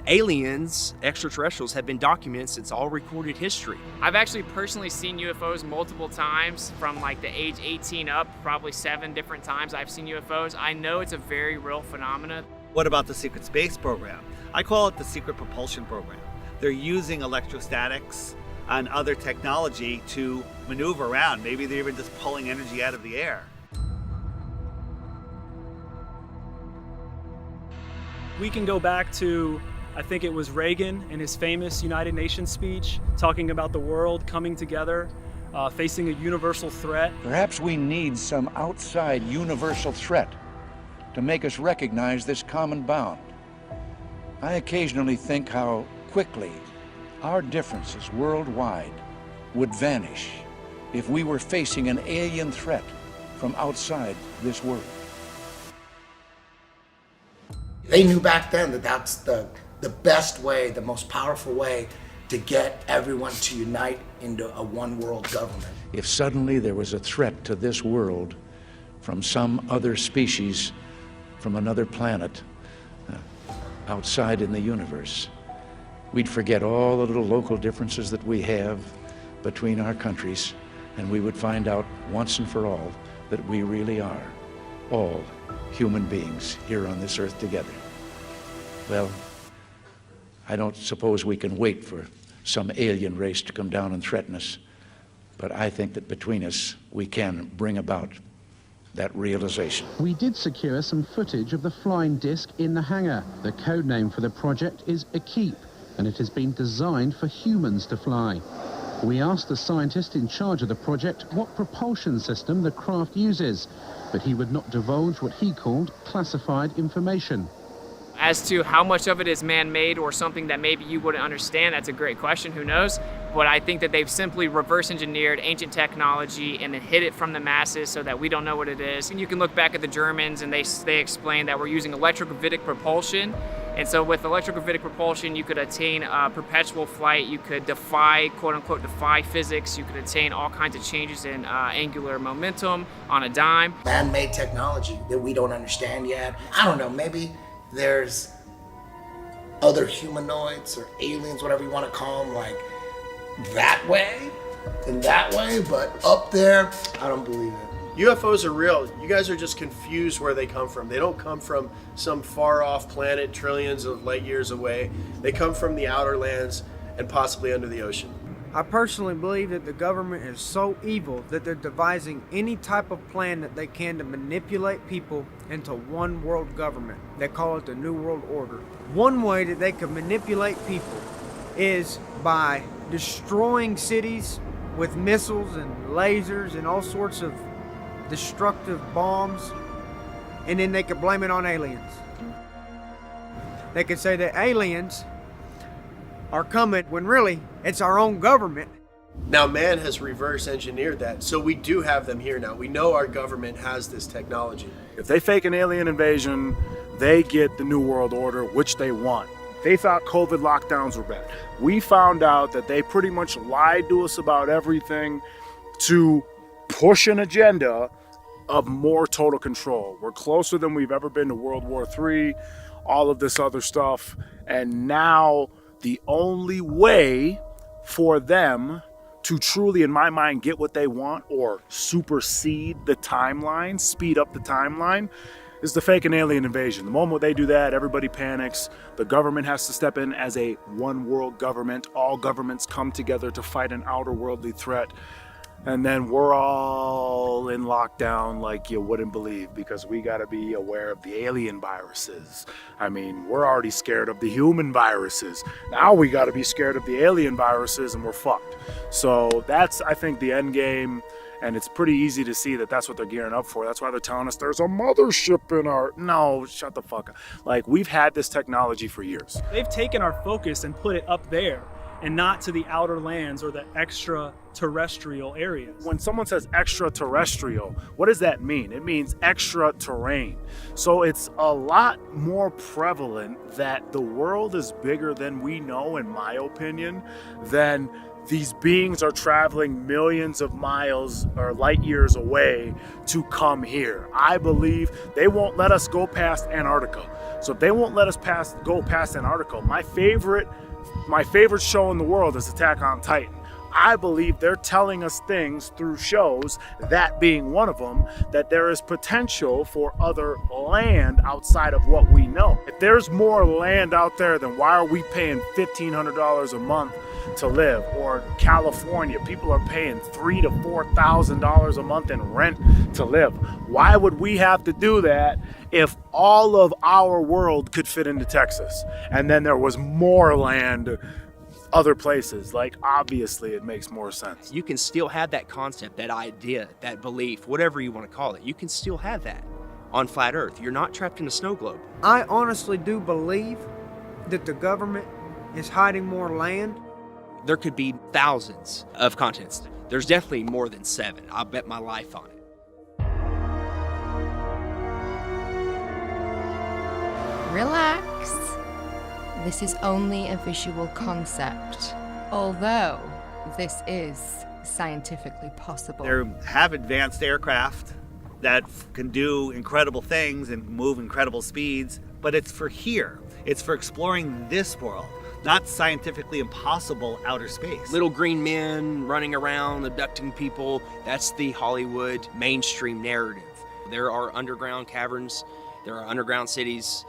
aliens, extraterrestrials, have been documented since all recorded history. I've actually personally seen UFOs multiple times from like the age 18 up, probably 7 different times I've seen UFOs. I know it's a very real phenomenon. What about the secret space program? I call it the secret propulsion program. They're using electrostatics and other technology to maneuver around. Maybe they're even just pulling energy out of the air. We can go back to, I think it was Reagan in his famous United Nations speech, talking about the world coming together, facing a universal threat. Perhaps we need some outside universal threat to make us recognize this common bound. I occasionally think how quickly our differences worldwide would vanish if we were facing an alien threat from outside this world. They knew back then that that's the best way, the most powerful way to get everyone to unite into a one world government. If suddenly there was a threat to this world from some other species, from another planet, outside in the universe, we'd forget all the little local differences that we have between our countries, and we would find out once and for all that we really are all human beings here on this earth together. Well, I don't suppose we can wait for some alien race to come down and threaten us, but I think that between us we can bring about that realization. We did secure some footage of the flying disc in the hangar. The code name for the project is Equipe, and it has been designed for humans to fly. We asked the scientist in charge of the project what propulsion system the craft uses, but he would not divulge what he called classified information. As to how much of it is man-made or something that maybe you wouldn't understand, that's a great question, who knows? But I think that they've simply reverse engineered ancient technology and then hid it from the masses so that we don't know what it is. And you can look back at the Germans and they explain that we're using electrogravitic propulsion. And so with electrogravitic propulsion, you could attain perpetual flight, you could defy, quote unquote, defy physics, you could attain all kinds of changes in angular momentum on a dime. Man-made technology that we don't understand yet. I don't know, maybe there's other humanoids or aliens, whatever you want to call them, like that way and that way, but up there, I don't believe it. UFOs are real. You guys are just confused where they come from. They don't come from some far-off planet trillions of light years away. They come from the outer lands and possibly under the ocean. I personally believe that the government is so evil that they're devising any type of plan that they can to manipulate people into one world government. They call it the New World Order. One way that they can manipulate people is by destroying cities with missiles and lasers and all sorts of destructive bombs, and then they could blame it on aliens. They could say that aliens are coming when really it's our own government. Now man has reverse engineered that, so we do have them here now. We know our government has this technology. If they fake an alien invasion, they get the New World Order, which they want. They thought COVID lockdowns were bad. We found out that they pretty much lied to us about everything to push an agenda of more total control. We're closer than we've ever been to World War III, all of this other stuff, and now the only way for them to truly, in my mind, get what they want or supersede the timeline, speed up the timeline, is the fake and alien invasion. The moment they do that, everybody panics. The government has to step in as a one world government. All governments come together to fight an outer worldly threat. And then we're all in lockdown like you wouldn't believe, because we got to be aware of the alien viruses. I mean, we're already scared of the human viruses. Now we got to be scared of the alien viruses, and we're fucked. So that's, I think, the end game. And it's pretty easy to see that that's what they're gearing up for. That's why they're telling us there's a mothership in our... No, shut the fuck up. Like, we've had this technology for years. They've taken our focus and put it up there and not to the outer lands or the extraterrestrial areas. When someone says extraterrestrial, what does that mean? It means extra terrain. So it's a lot more prevalent that the world is bigger than we know, in my opinion, than these beings are traveling millions of miles or light years away to come here. I believe they won't let us go past Antarctica. So if they won't let us go past Antarctica, my favorite show in the world is Attack on Titan. I believe they're telling us things through shows, that being one of them, that there is potential for other land outside of what we know. If there's more land out there, then why are we paying $1,500 a month to live? Or California, people are paying $3,000 to $4,000 a month in rent to live. Why would we have to do that if all of our world could fit into Texas and then there was more land other places? Like, obviously it makes more sense. You can still have that concept, that idea, that belief, whatever you want to call it. You can still have that on flat Earth. You're not trapped in a snow globe. I honestly do believe that the government is hiding more land. There could be thousands of continents. There's definitely more than 7. I'll bet my life on it. Relax. This is only a visual concept, although this is scientifically possible. They have advanced aircraft that can do incredible things and move incredible speeds, but it's for here. It's for exploring this world, not scientifically impossible outer space. Little green men running around, abducting people. That's the Hollywood mainstream narrative. There are underground caverns, there are underground cities,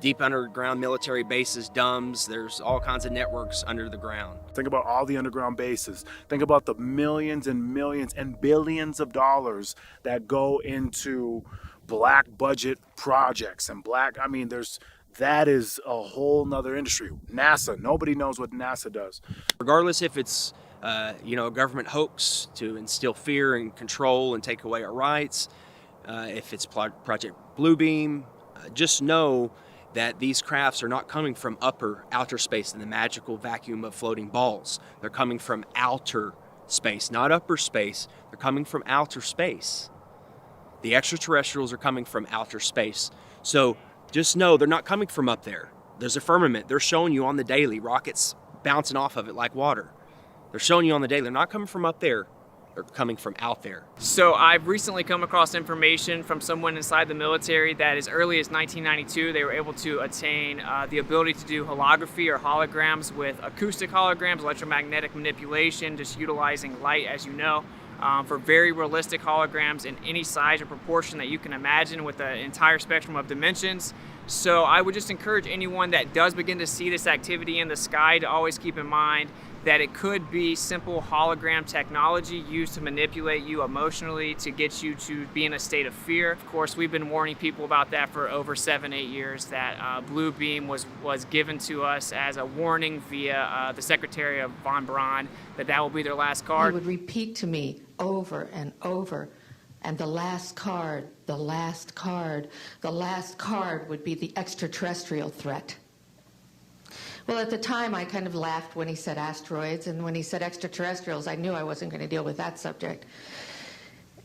deep underground military bases, DUMBs. There's all kinds of networks under the ground. Think about all the underground bases. Think about the millions and millions and billions of dollars that go into black budget projects and that is a whole nother industry. NASA, nobody knows what NASA does. Regardless if it's a government hoax to instill fear and control and take away our rights, if it's Project Bluebeam, just know that these crafts are not coming from outer space in the magical vacuum of floating balls. They're coming from outer space, not upper space. They're coming from outer space. The extraterrestrials are coming from outer space. So just know they're not coming from up there. There's a firmament. They're showing you on the daily, rockets bouncing off of it like water. They're showing you on the daily. They're not coming from up there. They're coming from out there. So I've recently come across information from someone inside the military that as early as 1992, they were able to attain the ability to do holography or holograms with acoustic holograms, electromagnetic manipulation, just utilizing light, as you know, for very realistic holograms in any size or proportion that you can imagine with the entire spectrum of dimensions. So I would just encourage anyone that does begin to see this activity in the sky to always keep in mind that it could be simple hologram technology used to manipulate you emotionally to get you to be in a state of fear. Of course, we've been warning people about that for over 7-8 years, that Blue Beam was given to us as a warning via the Secretary of Von Braun that will be their last card. He would repeat to me over and over, and the last card, the last card, the last card would be the extraterrestrial threat. Well, at the time, I kind of laughed when he said asteroids, and when he said extraterrestrials, I knew I wasn't going to deal with that subject.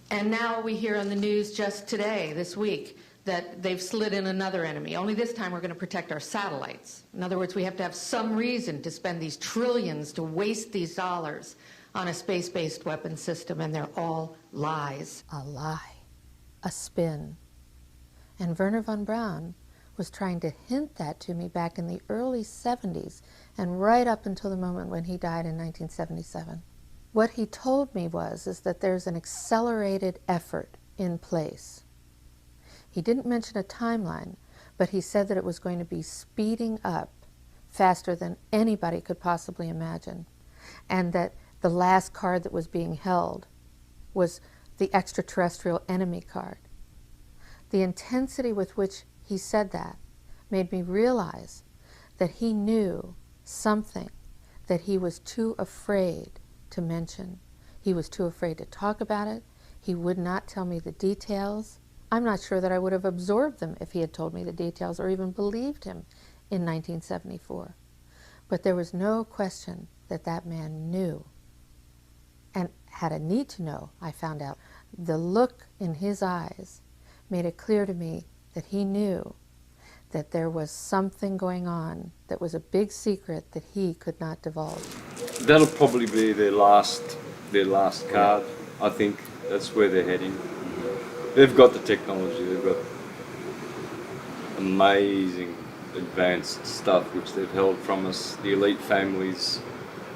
And now we hear on the news just today, this week, that they've slid in another enemy. Only this time we're going to protect our satellites. In other words, we have to have some reason to spend these trillions, to waste these dollars on a space-based weapon system, and they're all lies. A lie, a spin. And Wernher von Braun was trying to hint that to me back in the early 70s and right up until the moment when he died in 1977. What he told me is that there's an accelerated effort in place. He didn't mention a timeline, but he said that it was going to be speeding up faster than anybody could possibly imagine, and that the last card that was being held was the extraterrestrial enemy card. The intensity with which he said that made me realize that he knew something that he was too afraid to mention. He was too afraid to talk about it. He would not tell me the details. I'm not sure that I would have absorbed them if he had told me the details or even believed him in 1974. But there was no question that that man knew and had a need to know, I found out. The look in his eyes made it clear to me that he knew that there was something going on that was a big secret that he could not divulge. That'll probably be their last card. I think that's where they're heading. They've got the technology, they've got amazing advanced stuff which they've held from us, the elite families,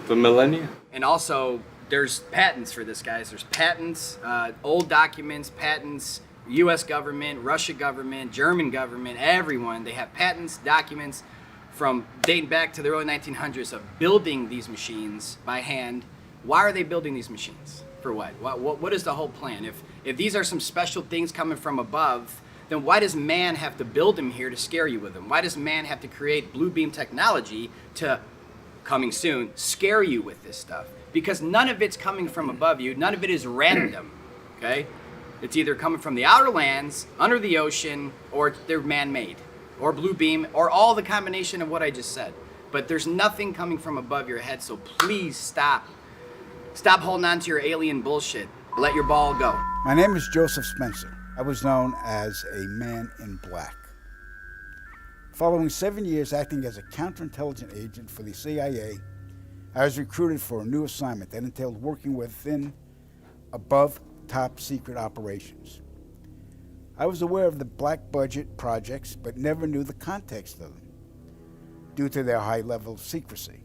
for millennia. And also, there's patents for this, guys. There's patents, old documents, patents, US government, Russia government, German government, everyone. They have patents, documents from dating back to the early 1900s of building these machines by hand. Why are they building these machines? For what? What is the whole plan? If these are some special things coming from above, then why does man have to build them here to scare you with them? Why does man have to create blue beam technology to, coming soon, scare you with this stuff? Because none of it's coming from above you. None of it is random, okay? It's either coming from the outer lands, under the ocean, or they're man-made, or blue beam, or all the combination of what I just said. But there's nothing coming from above your head, so please stop. Stop holding on to your alien bullshit. Let your ball go. My name is Joseph Spencer. I was known as a man in black. Following 7 years acting as a counterintelligence agent for the CIA, I was recruited for a new assignment that entailed working within above top secret operations. I was aware of the black budget projects, but never knew the context of them due to their high level of secrecy.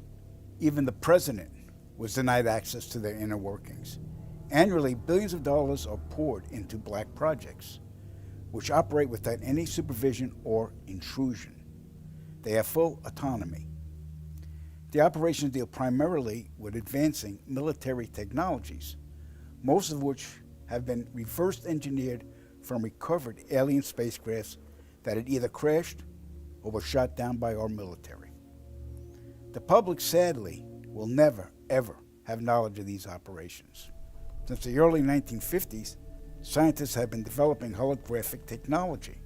Even the president was denied access to their inner workings. Annually, billions of dollars are poured into black projects, which operate without any supervision or intrusion. They have full autonomy. The operations deal primarily with advancing military technologies, most of which have been reverse engineered from recovered alien spacecrafts that had either crashed or were shot down by our military. The public, sadly, will never, ever have knowledge of these operations. Since the early 1950s, scientists have been developing holographic technology,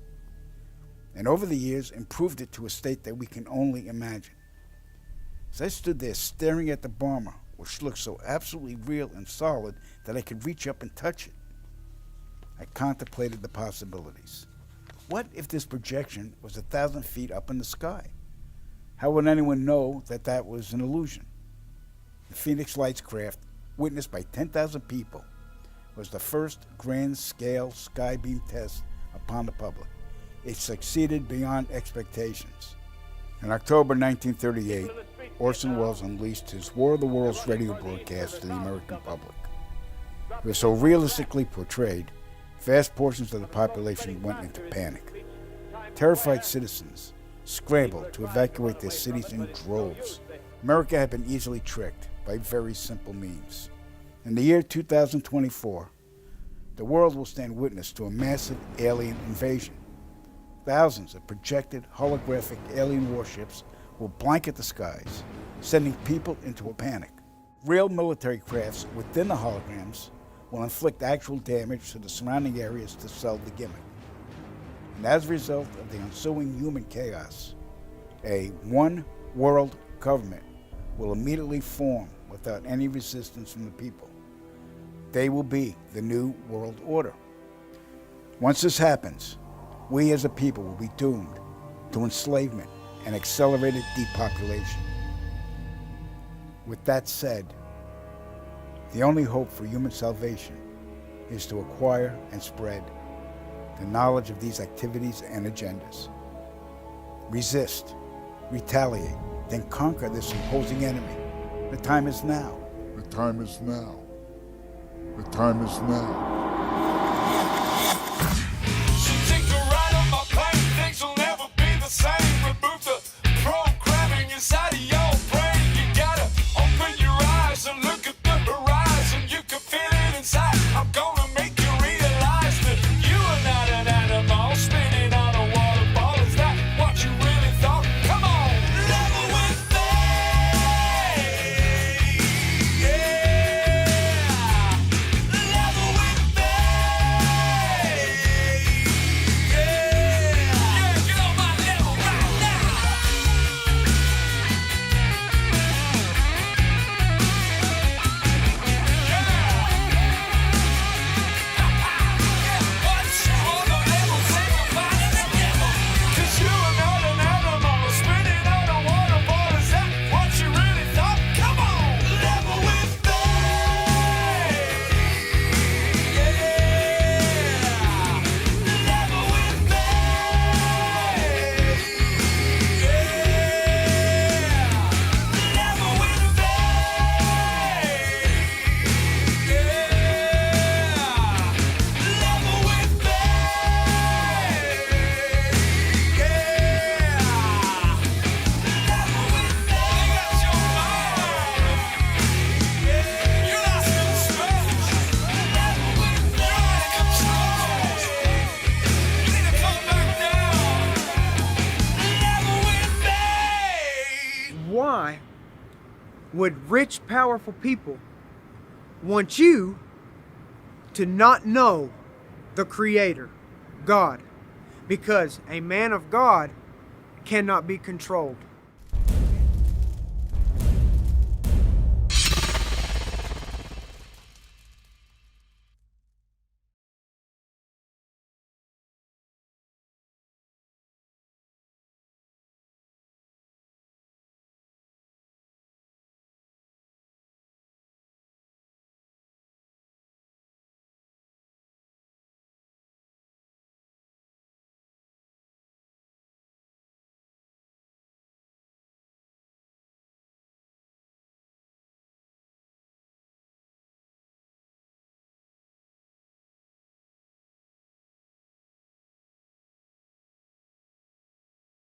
and over the years improved it to a state that we can only imagine. As I stood there staring at the bomber, which looked so absolutely real and solid that I could reach up and touch it, I contemplated the possibilities. What if this projection was 1,000 feet up in the sky? How would anyone know that that was an illusion? The Phoenix Lights craft, witnessed by 10,000 people, was the first grand-scale skybeam test upon the public. It succeeded beyond expectations. In October 1938, Orson Welles unleashed his War of the Worlds radio broadcast to the American public. It was so realistically portrayed, vast portions of the population went into panic. Terrified citizens scrambled to evacuate their cities in droves. America had been easily tricked by very simple means. In the year 2024, the world will stand witness to a massive alien invasion. Thousands of projected holographic alien warships will blanket the skies, sending people into a panic. Real military crafts within the holograms will inflict actual damage to the surrounding areas to sell the gimmick. And as a result of the ensuing human chaos, a one-world government will immediately form without any resistance from the people. They will be the new world order. Once this happens, we as a people will be doomed to enslavement and accelerated depopulation. With that said, the only hope for human salvation is to acquire and spread the knowledge of these activities and agendas. Resist, retaliate, then conquer this imposing enemy. The time is now. time is now. The time is now. Take a ride on my plane, things will never be the same. Remove the programming inside of your brain. You gotta open your eyes and look at the horizon. You can feel it inside. I'm gonna make you realize that you are not an animal spinning on a waterfall. Is that what you really thought? Come on, level with me. Yeah, level with me. Yeah, get on my level right now. What's on the level? Say goodbye to the devil. 'Cause you are not an animal spinning on a waterfall. Is that what you really thought? Come on, level with me. Yeah, level with me. Yeah, level with me. Level with me. Level with me. Got your mind. You're lost in space. Level with me. You're out of control. You need to come back down. Level with me. Why would rich, powerful people want you to not know the Creator, God? Because a man of God cannot be controlled.